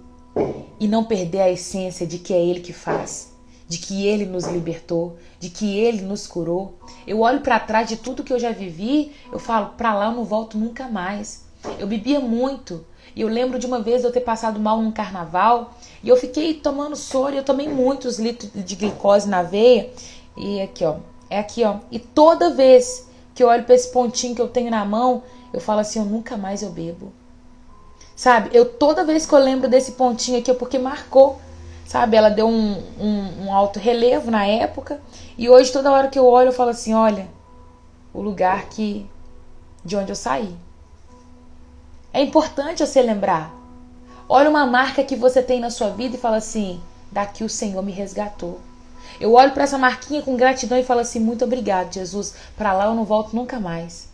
e não perder a essência de que é Ele que faz, de que Ele nos libertou, de que Ele nos curou. Eu olho pra trás de tudo que eu já vivi, eu falo, pra lá eu não volto nunca mais. Eu bebia muito. E eu lembro de uma vez eu ter passado mal num carnaval e eu fiquei tomando soro e eu tomei muitos litros de glicose na veia. E aqui, é aqui, E toda vez que eu olho para esse pontinho que eu tenho na mão, eu falo assim, eu nunca mais eu bebo. Sabe? Toda vez que eu lembro desse pontinho aqui é porque marcou. Sabe? Ela deu um alto relevo na época. E hoje toda hora que eu olho eu falo assim, olha, o lugar de onde eu saí. É importante você lembrar. Olha uma marca que você tem na sua vida e fala assim, daqui o Senhor me resgatou. Eu olho para essa marquinha com gratidão e falo assim, muito obrigado, Jesus. Para lá eu não volto nunca mais.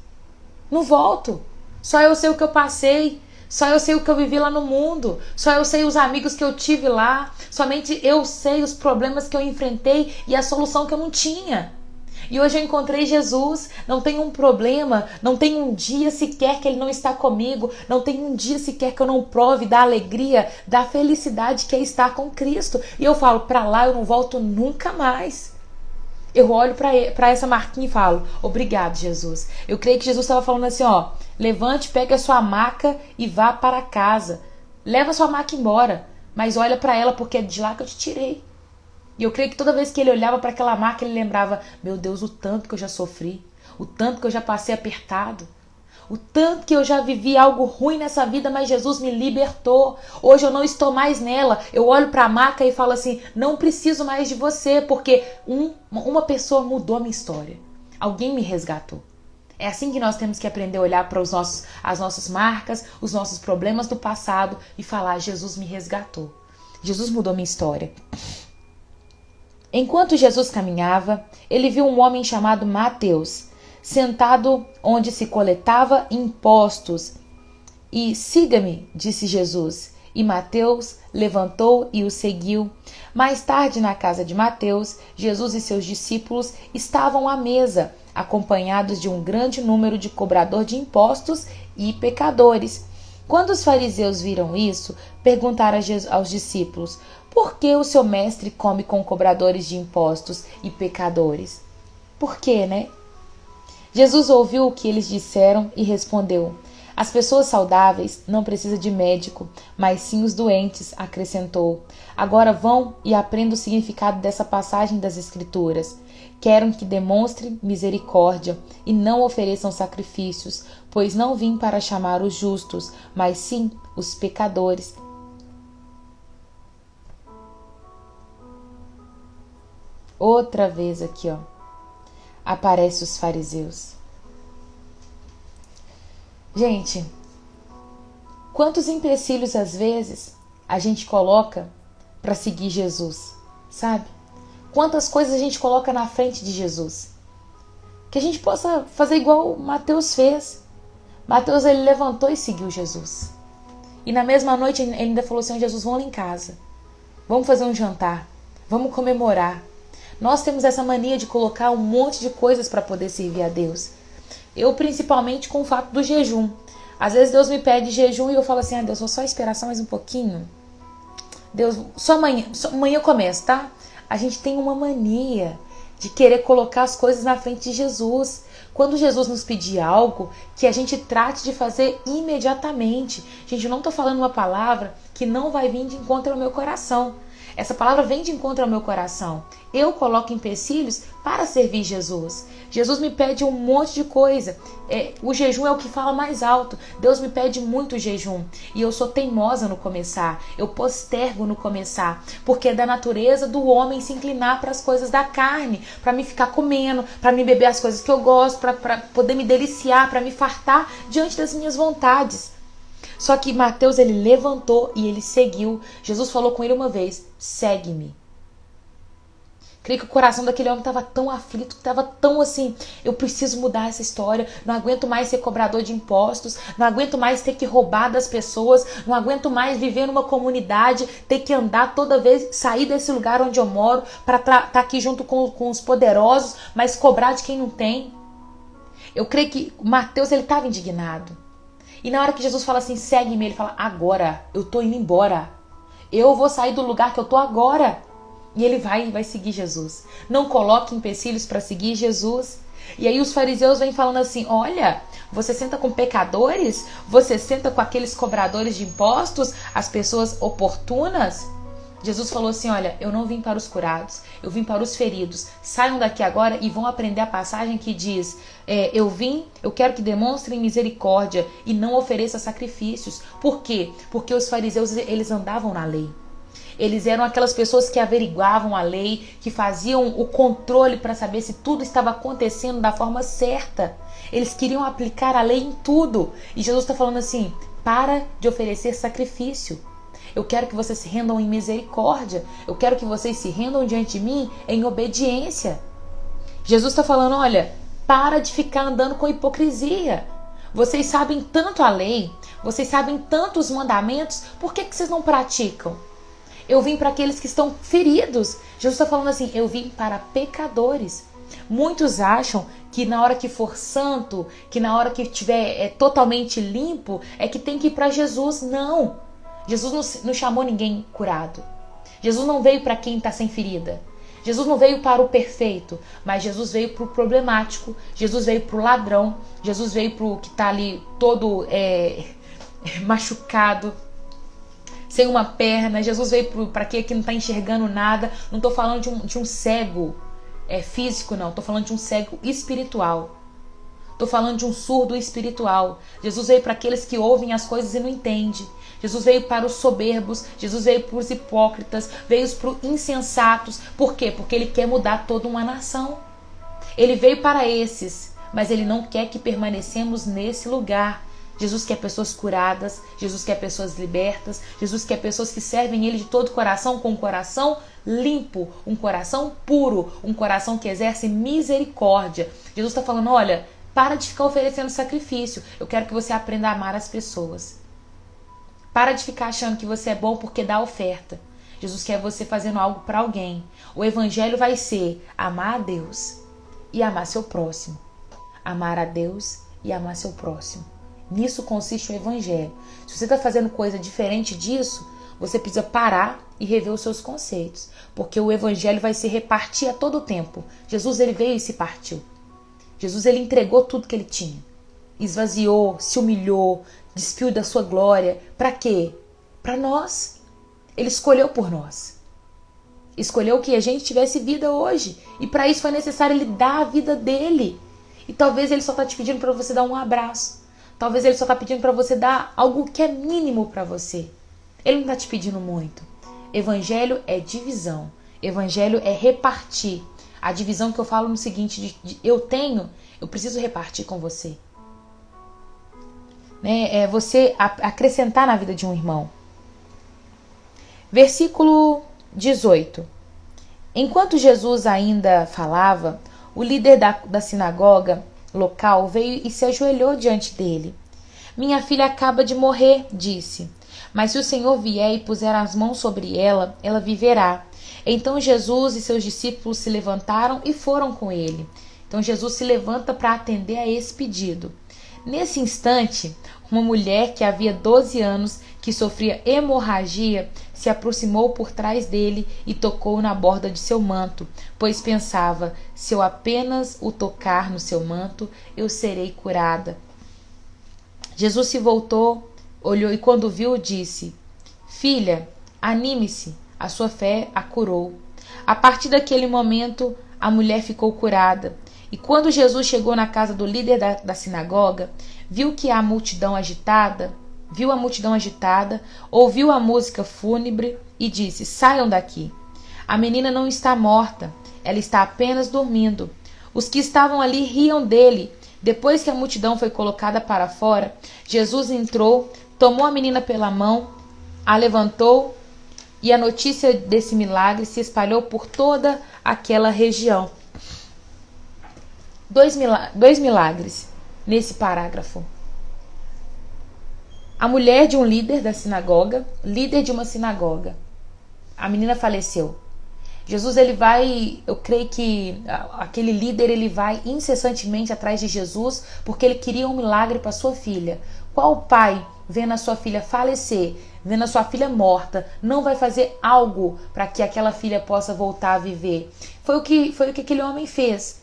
Não volto. Só eu sei o que eu passei. Só eu sei o que eu vivi lá no mundo. Só eu sei os amigos que eu tive lá. Somente eu sei os problemas que eu enfrentei e a solução que eu não tinha. E hoje eu encontrei Jesus, não tem um problema, não tem um dia sequer que Ele não está comigo, não tem um dia sequer que eu não prove da alegria, da felicidade que é estar com Cristo. E eu falo, pra lá eu não volto nunca mais. Eu olho pra essa marquinha e falo, obrigado, Jesus. Eu creio que Jesus estava falando assim, levante, pegue a sua maca e vá para casa. Leva a sua maca embora, mas olha pra ela porque é de lá que eu te tirei. E eu creio que toda vez que ele olhava para aquela marca, ele lembrava: meu Deus, o tanto que eu já sofri, o tanto que eu já passei apertado, o tanto que eu já vivi algo ruim nessa vida, mas Jesus me libertou. Hoje eu não estou mais nela. Eu olho para a maca e falo assim: não preciso mais de você, porque uma pessoa mudou a minha história. Alguém me resgatou. É assim que nós temos que aprender a olhar para as nossas marcas, os nossos problemas do passado e falar: Jesus me resgatou. Jesus mudou minha história. Enquanto Jesus caminhava, ele viu um homem chamado Mateus, sentado onde se coletava impostos. E siga-me, disse Jesus. E Mateus levantou e o seguiu. Mais tarde, na casa de Mateus, Jesus e seus discípulos estavam à mesa, acompanhados de um grande número de cobradores de impostos e pecadores. Quando os fariseus viram isso, perguntaram aos discípulos: por que o seu mestre come com cobradores de impostos e pecadores? Por quê, né? Jesus ouviu o que eles disseram e respondeu: as pessoas saudáveis não precisam de médico, mas sim os doentes, acrescentou. Agora vão e aprendam o significado dessa passagem das Escrituras. Quero que demonstrem misericórdia e não ofereçam sacrifícios, pois não vim para chamar os justos, mas sim os pecadores. Outra vez aqui, ó, aparece os fariseus. Gente, quantos empecilhos às vezes a gente coloca para seguir Jesus, sabe? Quantas coisas a gente coloca na frente de Jesus. Que a gente possa fazer igual Mateus fez. Mateus, ele levantou e seguiu Jesus. E na mesma noite ele ainda falou assim: Jesus, vamos lá em casa. Vamos fazer um jantar. Vamos comemorar. Nós temos essa mania de colocar um monte de coisas para poder servir a Deus. Eu, principalmente, com o fato do jejum. Às vezes Deus me pede jejum e eu falo assim: Deus, vou só esperar só mais um pouquinho. Deus, só amanhã eu começo, tá? A gente tem uma mania de querer colocar as coisas na frente de Jesus. Quando Jesus nos pedir algo, que a gente trate de fazer imediatamente. Gente, eu não estou falando uma palavra que não vai vir de encontro ao meu coração. Essa palavra vem de encontro ao meu coração. Eu coloco empecilhos para servir Jesus. Jesus me pede um monte de coisa. O jejum é o que fala mais alto. Deus me pede muito jejum. E eu sou teimosa no começar. Eu postergo no começar. Porque é da natureza do homem se inclinar para as coisas da carne. Para me ficar comendo, para me beber as coisas que eu gosto, para poder me deliciar, para me fartar diante das minhas vontades. Só que Mateus, ele levantou e ele seguiu. Jesus falou com ele uma vez: segue-me. Creio que o coração daquele homem estava tão aflito, estava tão assim: eu preciso mudar essa história, não aguento mais ser cobrador de impostos, não aguento mais ter que roubar das pessoas, não aguento mais viver numa comunidade, ter que andar toda vez, sair desse lugar onde eu moro para estar aqui junto com os poderosos, mas cobrar de quem não tem. Eu creio que Mateus, ele estava indignado. E na hora que Jesus fala assim: segue-me, ele fala: agora, eu tô indo embora. Eu vou sair do lugar que eu tô agora. E ele vai seguir Jesus. Não coloque empecilhos para seguir Jesus. E aí os fariseus vêm falando assim: olha, você senta com pecadores? Você senta com aqueles cobradores de impostos? As pessoas oportunas? Jesus falou assim: olha, eu não vim para os curados, eu vim para os feridos. Saiam daqui agora e vão aprender a passagem que diz: eu quero que demonstrem misericórdia e não ofereçam sacrifícios. Por quê? Porque os fariseus, eles andavam na lei. Eles eram aquelas pessoas que averiguavam a lei, que faziam o controle para saber se tudo estava acontecendo da forma certa. Eles queriam aplicar a lei em tudo. E Jesus está falando assim: para de oferecer sacrifício. Eu quero que vocês se rendam em misericórdia. Eu quero que vocês se rendam diante de mim em obediência. Jesus está falando: olha, para de ficar andando com hipocrisia. Vocês sabem tanto a lei, vocês sabem tanto os mandamentos, por que vocês não praticam? Eu vim para aqueles que estão feridos. Jesus está falando assim: eu vim para pecadores. Muitos acham que na hora que for santo, que na hora que estiver totalmente limpo, é que tem que ir para Jesus. Não. Jesus não chamou ninguém curado. Jesus não veio para quem está sem ferida. Jesus não veio para o perfeito, mas Jesus veio para o problemático. Jesus veio para o ladrão. Jesus veio para o que está ali todo machucado. sem uma perna. Jesus veio para quem não está enxergando nada. Não estou falando de um cego físico, não. Estou falando de um cego espiritual. Estou falando de um surdo espiritual. Jesus veio para aqueles que ouvem as coisas e não entendem. Jesus veio para os soberbos. Jesus veio para os hipócritas. Veio para os insensatos. Por quê? Porque ele quer mudar toda uma nação. Ele veio para esses, mas ele não quer que permanecemos nesse lugar. Jesus quer pessoas curadas. Jesus quer pessoas libertas. Jesus quer pessoas que servem ele de todo o coração, com um coração limpo, um coração puro, um coração que exerce misericórdia. Jesus está falando, olha, para de ficar oferecendo sacrifício. Eu quero que você aprenda a amar as pessoas. Para de ficar achando que você é bom porque dá oferta. Jesus quer você fazendo algo para alguém. O evangelho vai ser amar a Deus e amar seu próximo. Amar a Deus e amar seu próximo. Nisso consiste o evangelho. Se você está fazendo coisa diferente disso, você precisa parar e rever os seus conceitos. Porque o evangelho vai se repartir a todo tempo. Jesus ele veio e se partiu. Jesus ele entregou tudo que ele tinha. Esvaziou, se humilhou, despiu da sua glória. Para quê? Para nós. Ele escolheu por nós. Escolheu que a gente tivesse vida hoje. E para isso foi necessário ele dar a vida dele. E talvez ele só está te pedindo para você dar um abraço. Talvez ele só está pedindo para você dar algo que é mínimo para você. Ele não está te pedindo muito. Evangelho é divisão. Evangelho é repartir. A divisão que eu falo no seguinte, eu preciso repartir com você. É você acrescentar na vida de um irmão. Versículo 18. Enquanto Jesus ainda falava, o líder da sinagoga local veio e se ajoelhou diante dele. Minha filha acaba de morrer, disse. Mas se o Senhor vier e puser as mãos sobre ela, ela viverá. Então Jesus e seus discípulos se levantaram e foram com ele. Então Jesus se levanta para atender a esse pedido. Nesse instante, uma mulher que havia 12 anos, que sofria hemorragia, se aproximou por trás dele e tocou na borda de seu manto, pois pensava, se eu apenas o tocar no seu manto, eu serei curada. Jesus se voltou, olhou e quando viu, disse, filha, anime-se. A sua fé a curou. A partir daquele momento, a mulher ficou curada. E quando Jesus chegou na casa do líder da sinagoga, viu a multidão agitada, ouviu a música fúnebre e disse, saiam daqui. A menina não está morta, ela está apenas dormindo. Os que estavam ali riam dele. Depois que a multidão foi colocada para fora, Jesus entrou, tomou a menina pela mão, a levantou, e a notícia desse milagre se espalhou por toda aquela região. Dois milagres nesse parágrafo. A mulher de um líder da sinagoga, líder de uma sinagoga. A menina faleceu. Jesus, ele vai, eu creio que aquele líder, ele vai incessantemente atrás de Jesus, porque ele queria um milagre para sua filha. Qual pai, vendo a sua filha falecer, vendo a sua filha morta, não vai fazer algo para que aquela filha possa voltar a viver? Foi o que aquele homem fez.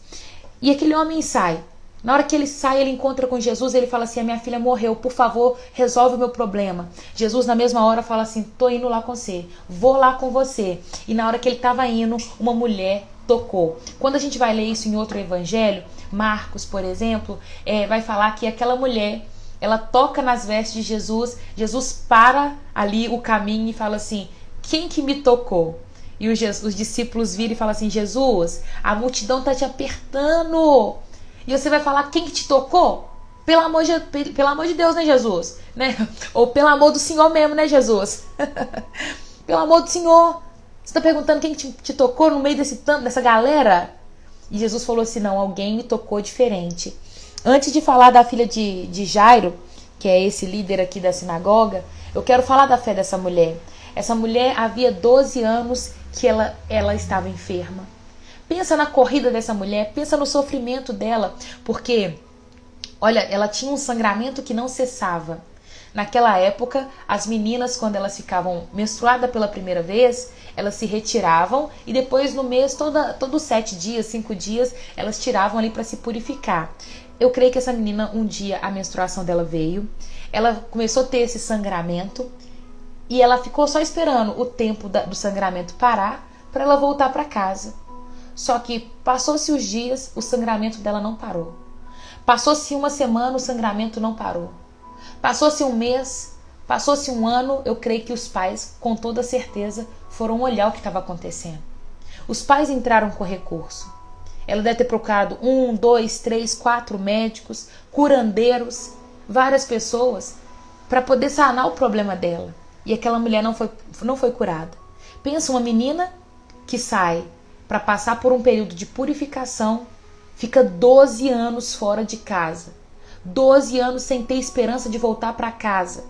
E aquele homem sai. Na hora que ele sai, ele encontra com Jesus, ele fala assim, a minha filha morreu, por favor, resolve o meu problema. Jesus, na mesma hora, fala assim, tô indo lá com você, vou lá com você. E na hora que ele estava indo, uma mulher tocou. Quando a gente vai ler isso em outro evangelho, Marcos, por exemplo, vai falar que aquela mulher, ela toca nas vestes de Jesus, Jesus para ali o caminho e fala assim, quem que me tocou? E os discípulos viram e falam assim, Jesus, a multidão está te apertando. E você vai falar, quem que te tocou? Pelo amor de Deus, né, Jesus? Né? Ou pelo amor do Senhor mesmo, né, Jesus? Pelo amor do Senhor. Você está perguntando quem te tocou no meio dessa galera? E Jesus falou assim, não, alguém me tocou diferente. Antes de falar da filha de Jairo, que é esse líder aqui da sinagoga, eu quero falar da fé dessa mulher. Essa mulher havia 12 anos que ela estava enferma. Pensa na corrida dessa mulher, pensa no sofrimento dela, porque, olha, ela tinha um sangramento que não cessava. Naquela época, as meninas, quando elas ficavam menstruadas pela primeira vez, elas se retiravam e depois no mês, todos 7 dias, 5 dias, elas tiravam ali para se purificar. Eu creio que essa menina, um dia, a menstruação dela veio, ela começou a ter esse sangramento E ela ficou só esperando o tempo do sangramento parar para ela voltar para casa. Só que passou-se os dias, o sangramento dela não parou. Passou-se uma semana, o sangramento não parou. Passou-se um mês, passou-se um ano, eu creio que os pais, com toda certeza, foram olhar o que estava acontecendo. Os pais entraram com recurso. Ela deve ter procurado 1, 2, 3, 4 médicos, curandeiros, várias pessoas, para poder sanar o problema dela. E aquela mulher não foi curada. Pensa uma menina que sai para passar por um período de purificação, fica 12 anos fora de casa. 12 anos sem ter esperança de voltar para casa.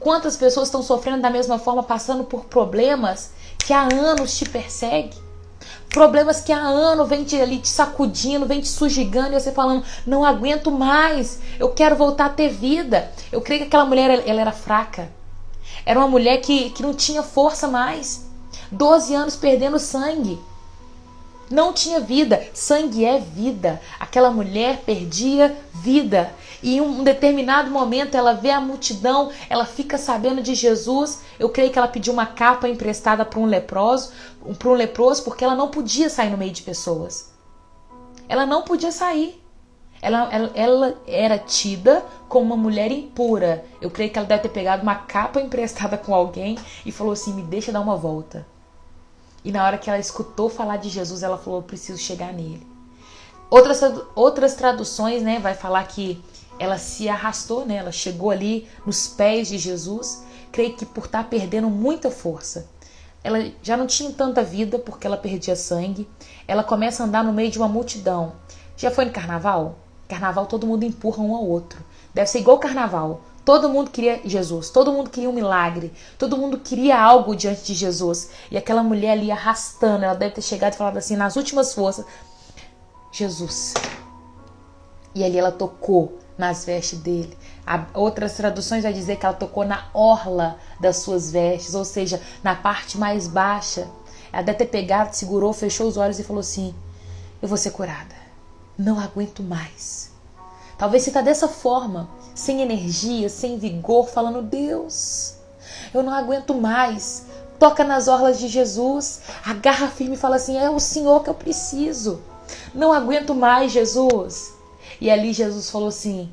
Quantas pessoas estão sofrendo da mesma forma, passando por problemas que há anos te perseguem? Problemas que há anos vem ali te sacudindo, vem te sujigando e você falando, não aguento mais, eu quero voltar a ter vida. Eu creio que aquela mulher, ela era fraca. Era uma mulher que não tinha força mais. 12 anos perdendo sangue. Não tinha vida. Sangue é vida. Aquela mulher perdia vida. E em um determinado momento ela vê a multidão, ela fica sabendo de Jesus. Eu creio que ela pediu uma capa emprestada para um leproso, porque ela não podia sair no meio de pessoas. Ela não podia sair. Ela era tida como uma mulher impura. Eu creio que ela deve ter pegado uma capa emprestada com alguém e falou assim, me deixa dar uma volta. E na hora que ela escutou falar de Jesus, ela falou, eu preciso chegar nele. Outras traduções, né, vai falar que ela se arrastou, né, ela chegou ali nos pés de Jesus. Creio que por estar perdendo muita força. Ela já não tinha tanta vida porque ela perdia sangue. Ela começa a andar no meio de uma multidão. Já foi no carnaval? Carnaval todo mundo empurra um ao outro. Deve ser igual carnaval. Todo mundo queria Jesus, todo mundo queria um milagre, todo mundo queria algo diante de Jesus. E aquela mulher ali arrastando, ela deve ter chegado e falado assim, nas últimas forças, Jesus. E ali ela tocou nas vestes dele. Outras traduções vai dizer que ela tocou na orla das suas vestes, ou seja, na parte mais baixa. Ela deve ter pegado, segurou, fechou os olhos e falou assim, eu vou ser curada. Não aguento mais. Talvez você está dessa forma, sem energia, sem vigor, falando, Deus, eu não aguento mais. Toca nas orlas de Jesus, agarra firme e fala assim, é o Senhor que eu preciso. Não aguento mais, Jesus. E ali Jesus falou assim,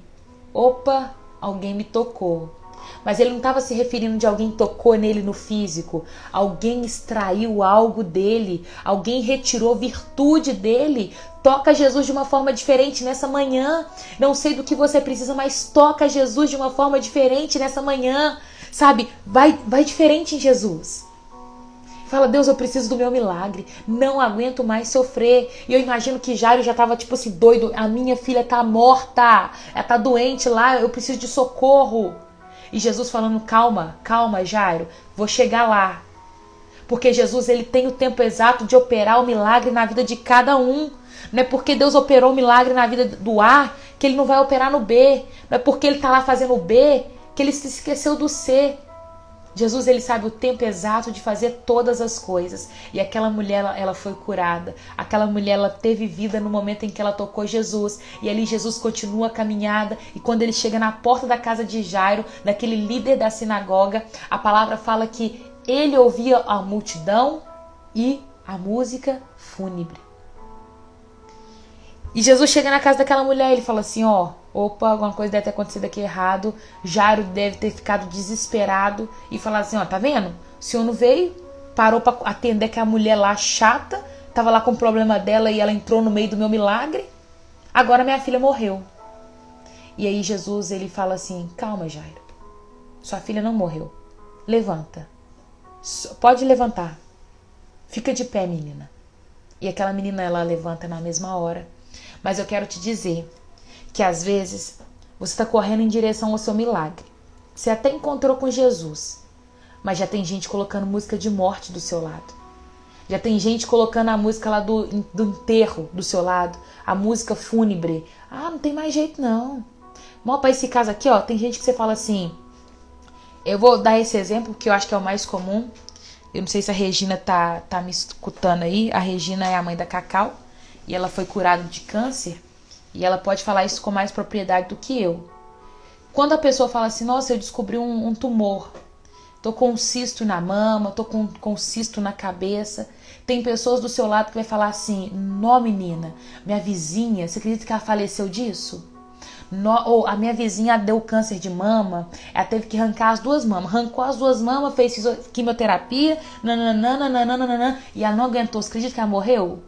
opa, alguém me tocou. Mas ele não estava se referindo de alguém tocou nele no físico. Alguém extraiu algo dele. Alguém retirou virtude dele. Toca Jesus de uma forma diferente nessa manhã. Não sei do que você precisa, mas toca Jesus de uma forma diferente nessa manhã. Sabe? Vai diferente em Jesus. Fala, Deus, eu preciso do meu milagre. Não aguento mais sofrer. E eu imagino que Jairo já estava tipo assim, doido. A minha filha está morta. Ela está doente lá. Eu preciso de socorro. E Jesus falando, calma, calma, Jairo, vou chegar lá. Porque Jesus, ele tem o tempo exato de operar o milagre na vida de cada um. Não é porque Deus operou o milagre na vida do A que ele não vai operar no B. Não é porque ele está lá fazendo o B que ele se esqueceu do C. Jesus, ele sabe o tempo exato de fazer todas as coisas. E aquela mulher, ela foi curada. Aquela mulher, ela teve vida no momento em que ela tocou Jesus. E ali Jesus continua a caminhada. E quando ele chega na porta da casa de Jairo, daquele líder da sinagoga, a palavra fala que ele ouvia a multidão e a música fúnebre. E Jesus chega na casa daquela mulher e ele fala assim, ó, opa, alguma coisa deve ter acontecido aqui errado. Jairo deve ter ficado desesperado e falar assim, ó, tá vendo? O senhor não veio, parou pra atender aquela mulher lá chata, tava lá com o problema dela e ela entrou no meio do meu milagre. Agora minha filha morreu. E aí Jesus, ele fala assim, calma, Jairo, sua filha não morreu. Levanta. Pode levantar. Fica de pé, menina. E aquela menina, ela levanta na mesma hora. Mas eu quero te dizer que às vezes você está correndo em direção ao seu milagre. Você até encontrou com Jesus, mas já tem gente colocando música de morte do seu lado. Já tem gente colocando a música lá do enterro do seu lado, a música fúnebre. Ah, não tem mais jeito não. Mal para esse caso aqui, ó, tem gente que você fala assim, eu vou dar esse exemplo que eu acho que é o mais comum. Eu não sei se a Regina tá me escutando aí. A Regina é a mãe da Cacau. E ela foi curada de câncer, e ela pode falar isso com mais propriedade do que eu. Quando a pessoa fala assim, nossa, eu descobri um tumor, tô com um cisto na mama, tô com um cisto na cabeça. Tem pessoas do seu lado que vai falar assim, nó menina, minha vizinha, você acredita que ela faleceu disso? Ou a minha vizinha deu câncer de mama, ela teve que arrancar as duas mamas, arrancou as duas mamas, fez quimioterapia, nananana, e ela não aguentou, você acredita que ela morreu?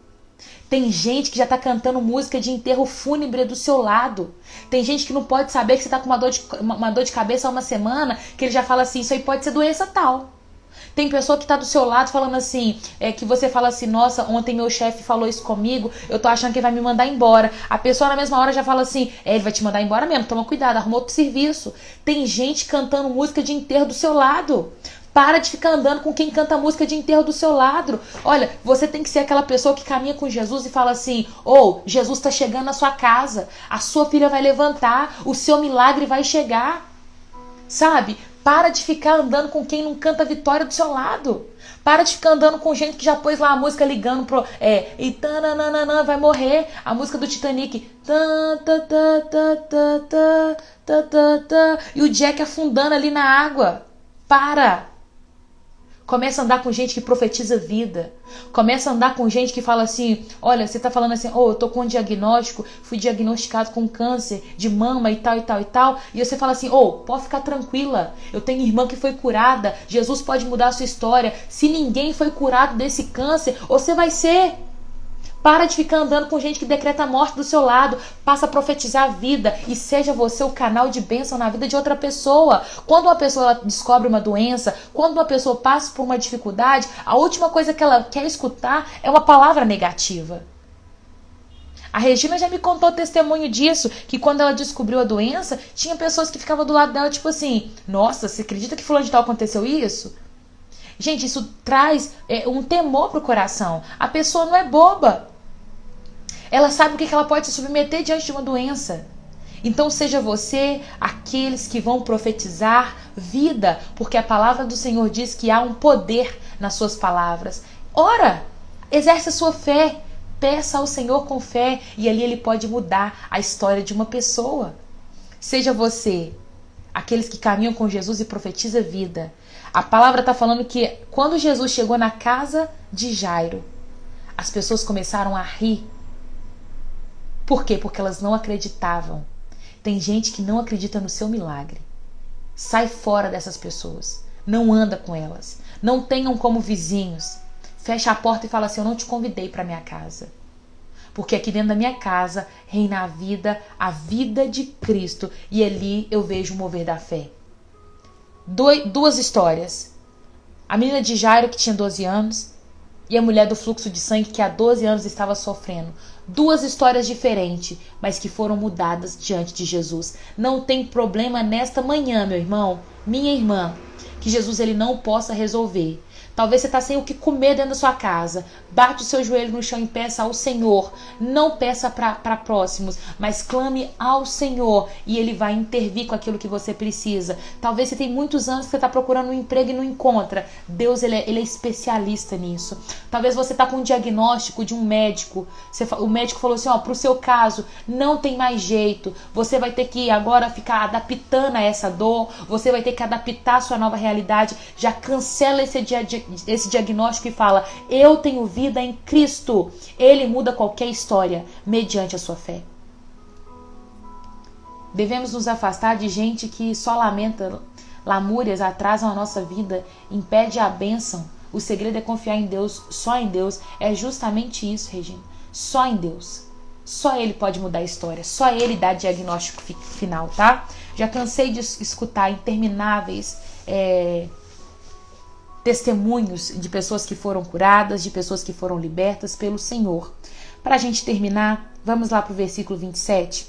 Tem gente que já tá cantando música de enterro fúnebre do seu lado. Tem gente que não pode saber que você tá com uma dor de cabeça há uma semana, que ele já fala assim, isso aí pode ser doença tal. Tem pessoa que tá do seu lado falando assim, que você fala assim, nossa, ontem meu chefe falou isso comigo, eu tô achando que ele vai me mandar embora. A pessoa na mesma hora já fala assim, ele vai te mandar embora mesmo, toma cuidado, arruma outro serviço. Tem gente cantando música de enterro do seu lado. Para de ficar andando com quem canta música de enterro do seu lado. Olha, você tem que ser aquela pessoa que caminha com Jesus e fala assim, Jesus tá chegando na sua casa, a sua filha vai levantar, o seu milagre vai chegar. Sabe? Para de ficar andando com quem não canta vitória do seu lado. Para de ficar andando com gente que já pôs lá a música ligando pro... e tananana, vai morrer. A música do Titanic. E o Jack afundando ali na água. Para! Começa a andar com gente que profetiza vida. Começa a andar com gente que fala assim, olha, você tá falando assim, eu tô com um diagnóstico, fui diagnosticado com câncer de mama e tal, e tal, e tal. E você fala assim, pode ficar tranquila, eu tenho irmã que foi curada, Jesus pode mudar a sua história. Se ninguém foi curado desse câncer, você vai ser. Para de ficar andando com gente que decreta a morte do seu lado. Passa a profetizar a vida e seja você o canal de bênção na vida de outra pessoa. Quando uma pessoa descobre uma doença, quando uma pessoa passa por uma dificuldade, a última coisa que ela quer escutar é uma palavra negativa. A Regina já me contou testemunho disso, que quando ela descobriu a doença, tinha pessoas que ficavam do lado dela tipo assim, nossa, você acredita que fulano de tal aconteceu isso? Gente, isso traz um temor pro coração. A pessoa não é boba. Ela sabe o que ela pode se submeter diante de uma doença. Então seja você aqueles que vão profetizar vida, porque a palavra do Senhor diz que há um poder nas suas palavras. Ora, exerce a sua fé, peça ao Senhor com fé e ali Ele pode mudar a história de uma pessoa. Seja você aqueles que caminham com Jesus e profetiza vida. A palavra está falando que quando Jesus chegou na casa de Jairo, as pessoas começaram a rir. Por quê? Porque elas não acreditavam. Tem gente que não acredita no seu milagre. Sai fora dessas pessoas. Não anda com elas. Não tenham como vizinhos. Fecha a porta e fala assim, eu não te convidei para minha casa. Porque aqui dentro da minha casa reina a vida de Cristo. E ali eu vejo o mover da fé. Duas histórias. A menina de Jairo, que tinha 12 anos, e a mulher do fluxo de sangue, que há 12 anos estava sofrendo. Duas histórias diferentes, mas que foram mudadas diante de Jesus. Não tem problema nesta manhã, meu irmão, minha irmã, que Jesus ele não possa resolver. Talvez você está sem o que comer dentro da sua casa. Bate o seu joelho no chão e peça ao Senhor. Não peça para próximos, mas clame ao Senhor e Ele vai intervir com aquilo que você precisa. Talvez você tenha muitos anos que você está procurando um emprego e não encontra. Deus ele é especialista nisso. Talvez você está com um diagnóstico de um médico. O médico falou assim, para o seu caso não tem mais jeito. Você vai ter que agora ficar adaptando a essa dor. Você vai ter que adaptar a sua nova realidade. Já cancela esse diagnóstico e fala, eu tenho vida em Cristo. Ele muda qualquer história mediante a sua fé. Devemos nos afastar de gente que só lamenta, lamúrias atrasam a nossa vida, impede a bênção. O segredo é confiar em Deus, só em Deus. É justamente isso, Regina. Só em Deus. Só Ele pode mudar a história. Só Ele dá diagnóstico final, tá? Já cansei de escutar intermináveis testemunhos de pessoas que foram curadas, de pessoas que foram libertas pelo Senhor. Para a gente terminar, vamos lá para o versículo 27.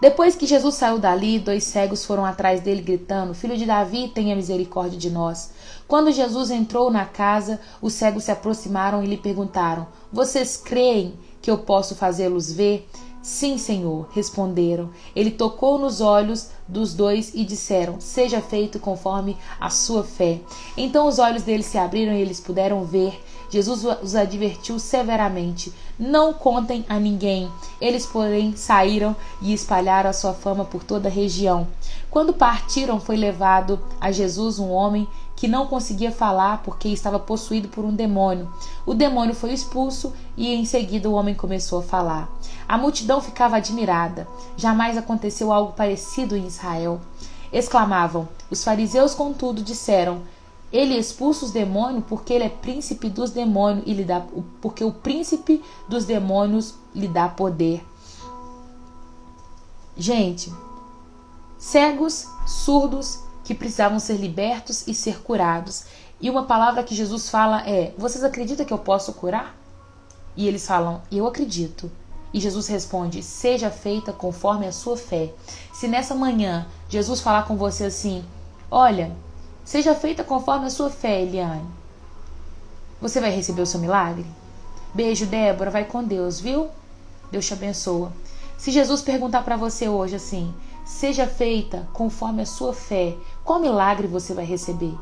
Depois que Jesus saiu dali, 2 cegos foram atrás dele gritando, Filho de Davi, tenha misericórdia de nós. Quando Jesus entrou na casa, os cegos se aproximaram e lhe perguntaram, vocês creem que eu posso fazê-los ver? Sim, Senhor, responderam. Ele tocou nos olhos dos dois e disseram, seja feito conforme a sua fé. Então os olhos deles se abriram e eles puderam ver. Jesus os advertiu severamente: não contem a ninguém. Eles, porém, saíram e espalharam a sua fama por toda a região. Quando partiram, foi levado a Jesus um homem que não conseguia falar porque estava possuído por um demônio. O demônio foi expulso e em seguida o homem começou a falar. A multidão ficava admirada. Jamais aconteceu algo parecido em Israel. Exclamavam. Os fariseus, contudo, disseram: ele expulsa os demônios porque ele é príncipe dos demônios e porque o príncipe dos demônios lhe dá poder. Gente, cegos, surdos, que precisavam ser libertos e ser curados. E uma palavra que Jesus fala é: vocês acreditam que eu posso curar? E eles falam: eu acredito. E Jesus responde: seja feita conforme a sua fé. Se nessa manhã Jesus falar com você assim: olha, seja feita conforme a sua fé, Eliane, você vai receber o seu milagre? Beijo, Débora, vai com Deus, viu? Deus te abençoa. Se Jesus perguntar para você hoje assim: seja feita conforme a sua fé, qual milagre você vai receber?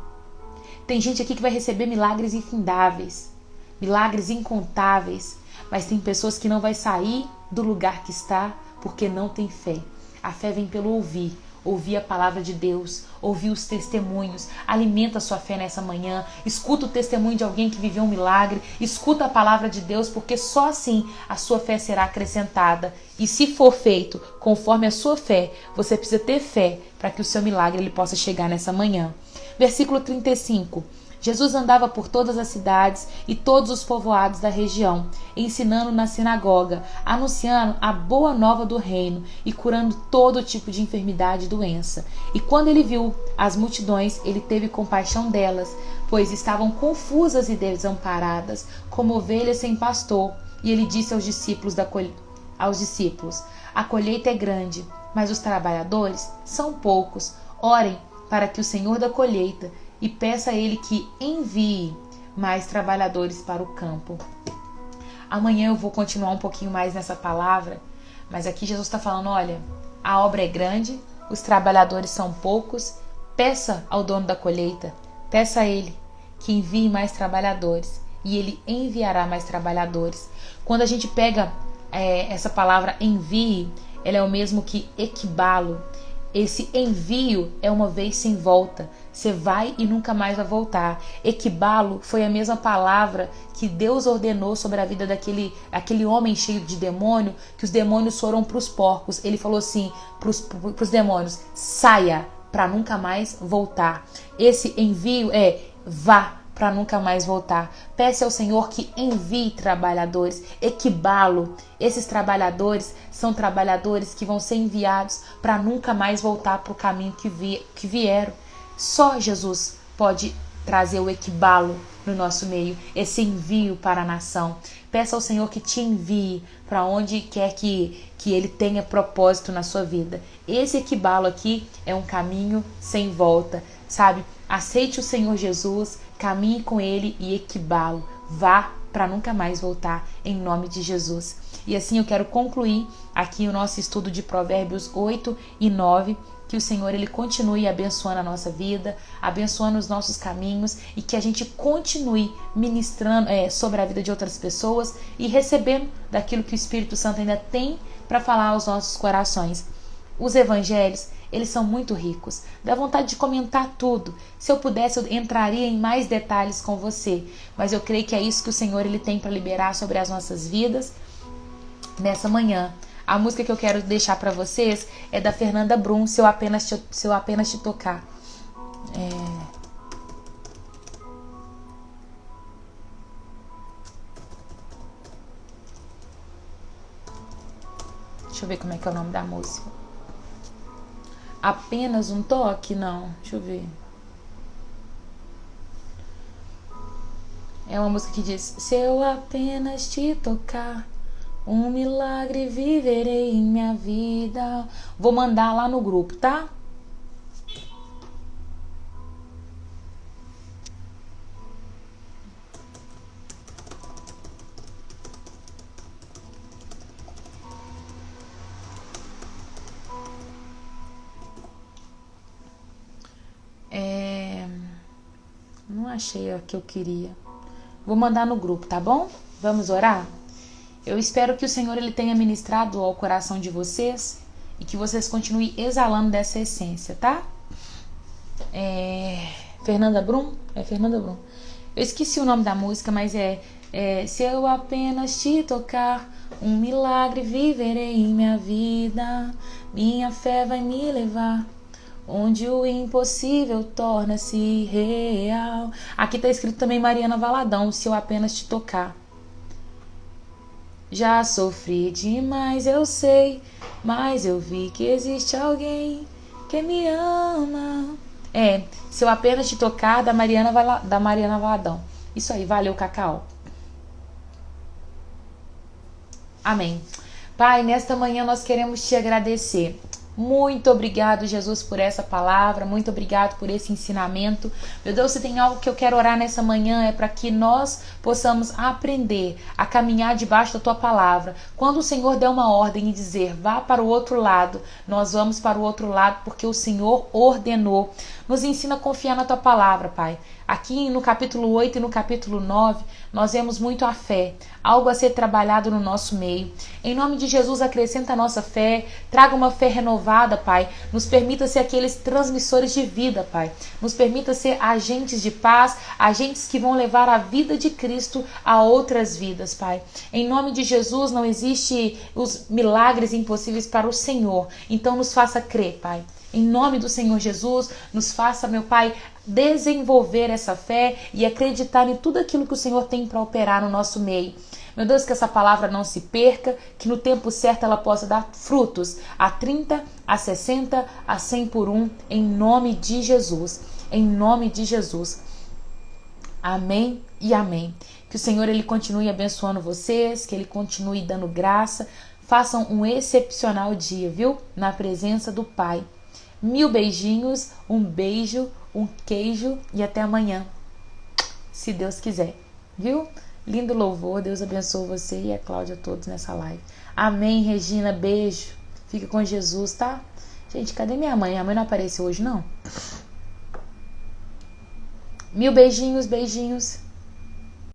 Tem gente aqui que vai receber milagres infindáveis, milagres incontáveis, mas tem pessoas que não vai sair do lugar que está porque não tem fé. A fé vem pelo ouvir. Ouvir a palavra de Deus, ouvir os testemunhos, alimenta a sua fé nessa manhã, escuta o testemunho de alguém que viveu um milagre, escuta a palavra de Deus, porque só assim a sua fé será acrescentada. E se for feito conforme a sua fé, você precisa ter fé para que o seu milagre ele possa chegar nessa manhã. Versículo 35. Jesus andava por todas as cidades e todos os povoados da região, ensinando na sinagoga, anunciando a boa nova do reino e curando todo tipo de enfermidade e doença. E quando ele viu as multidões, ele teve compaixão delas, pois estavam confusas e desamparadas, como ovelhas sem pastor. E ele disse aos discípulos: a colheita é grande, mas os trabalhadores são poucos. Orem para que o Senhor da colheita e peça a ele que envie mais trabalhadores para o campo. Amanhã eu vou continuar um pouquinho mais nessa palavra, mas aqui Jesus está falando: olha, a obra é grande, os trabalhadores são poucos, peça ao dono da colheita, peça a ele que envie mais trabalhadores e ele enviará mais trabalhadores. Quando a gente pega essa palavra envie, ela é o mesmo que equibalo. Esse envio é uma vez sem volta. Você vai e nunca mais vai voltar. Equibalo foi a mesma palavra que Deus ordenou sobre a vida daquele homem cheio de demônio, que os demônios foram para os porcos. Ele falou assim para os demônios: saia para nunca mais voltar. Esse envio é vá para nunca mais voltar. Peça ao Senhor que envie trabalhadores, equibalo. Esses trabalhadores são trabalhadores que vão ser enviados para nunca mais voltar para o caminho que vieram. Só Jesus pode trazer o equibalo no nosso meio, esse envio para a nação. Peça ao Senhor que te envie para onde quer que Ele tenha propósito na sua vida. Esse equibalo aqui é um caminho sem volta, sabe? Aceite o Senhor Jesus, caminhe com Ele e equibalo. Vá para nunca mais voltar, em nome de Jesus. E assim eu quero concluir aqui o nosso estudo de Provérbios 8 e 9, que o Senhor ele continue abençoando a nossa vida, abençoando os nossos caminhos e que a gente continue ministrando sobre a vida de outras pessoas e recebendo daquilo que o Espírito Santo ainda tem para falar aos nossos corações. Os evangelhos, eles são muito ricos. Dá vontade de comentar tudo. Se eu pudesse, eu entraria em mais detalhes com você. Mas eu creio que é isso que o Senhor ele tem para liberar sobre as nossas vidas nessa manhã. A música que eu quero deixar para vocês é da Fernanda Brum, Se Eu Apenas Te Tocar. Deixa eu ver como é que é o nome da música. Apenas um toque? Não, deixa eu ver. É uma música que diz: se eu apenas te tocar, um milagre viverei em minha vida. Vou mandar lá no grupo, tá? Não achei a que eu queria. Vou mandar no grupo, tá bom? Vamos orar? Eu espero que o Senhor ele tenha ministrado ao coração de vocês e que vocês continuem exalando dessa essência, tá? Fernanda Brum? É Fernanda Brum. Eu esqueci o nome da música, mas se eu apenas te tocar, um milagre viverei em minha vida. Minha fé vai me levar onde o impossível torna-se real. Aqui tá escrito também Mariana Valadão, se eu apenas te tocar. Já sofri demais, eu sei, mas eu vi que existe alguém que me ama. Se eu apenas te tocar, da Mariana Valadão. Isso aí, valeu, Cacau. Amém. Pai, nesta manhã nós queremos te agradecer. Muito obrigado, Jesus, por essa palavra. Muito obrigado por esse ensinamento. Meu Deus, se tem algo que eu quero orar nessa manhã é para que nós possamos aprender a caminhar debaixo da tua palavra. Quando o Senhor der uma ordem e dizer vá para o outro lado, nós vamos para o outro lado porque o Senhor ordenou. Nos ensina a confiar na tua palavra, Pai. Aqui no capítulo 8 e no capítulo 9, nós vemos muito a fé, algo a ser trabalhado no nosso meio. Em nome de Jesus, acrescenta a nossa fé, traga uma fé renovada, Pai. Nos permita ser aqueles transmissores de vida, Pai. Nos permita ser agentes de paz, agentes que vão levar a vida de Cristo a outras vidas, Pai. Em nome de Jesus, não existe os milagres impossíveis para o Senhor. Então nos faça crer, Pai. Em nome do Senhor Jesus, nos faça, meu Pai, desenvolver essa fé e acreditar em tudo aquilo que o Senhor tem para operar no nosso meio. Meu Deus, que essa palavra não se perca, que no tempo certo ela possa dar frutos a 30, a 60, a 100 por um, em nome de Jesus. Em nome de Jesus. Amém e amém. Que o Senhor ele continue abençoando vocês, que ele continue dando graça. Façam um excepcional dia, viu? Na presença do Pai. 1000 beijinhos, um beijo, um queijo e até amanhã, se Deus quiser, viu? Lindo louvor, Deus abençoe você e a Cláudia, todos nessa live. Amém, Regina, beijo. Fica com Jesus, tá? Gente, cadê minha mãe? A mãe não apareceu hoje, não? 1000 beijinhos, beijinhos.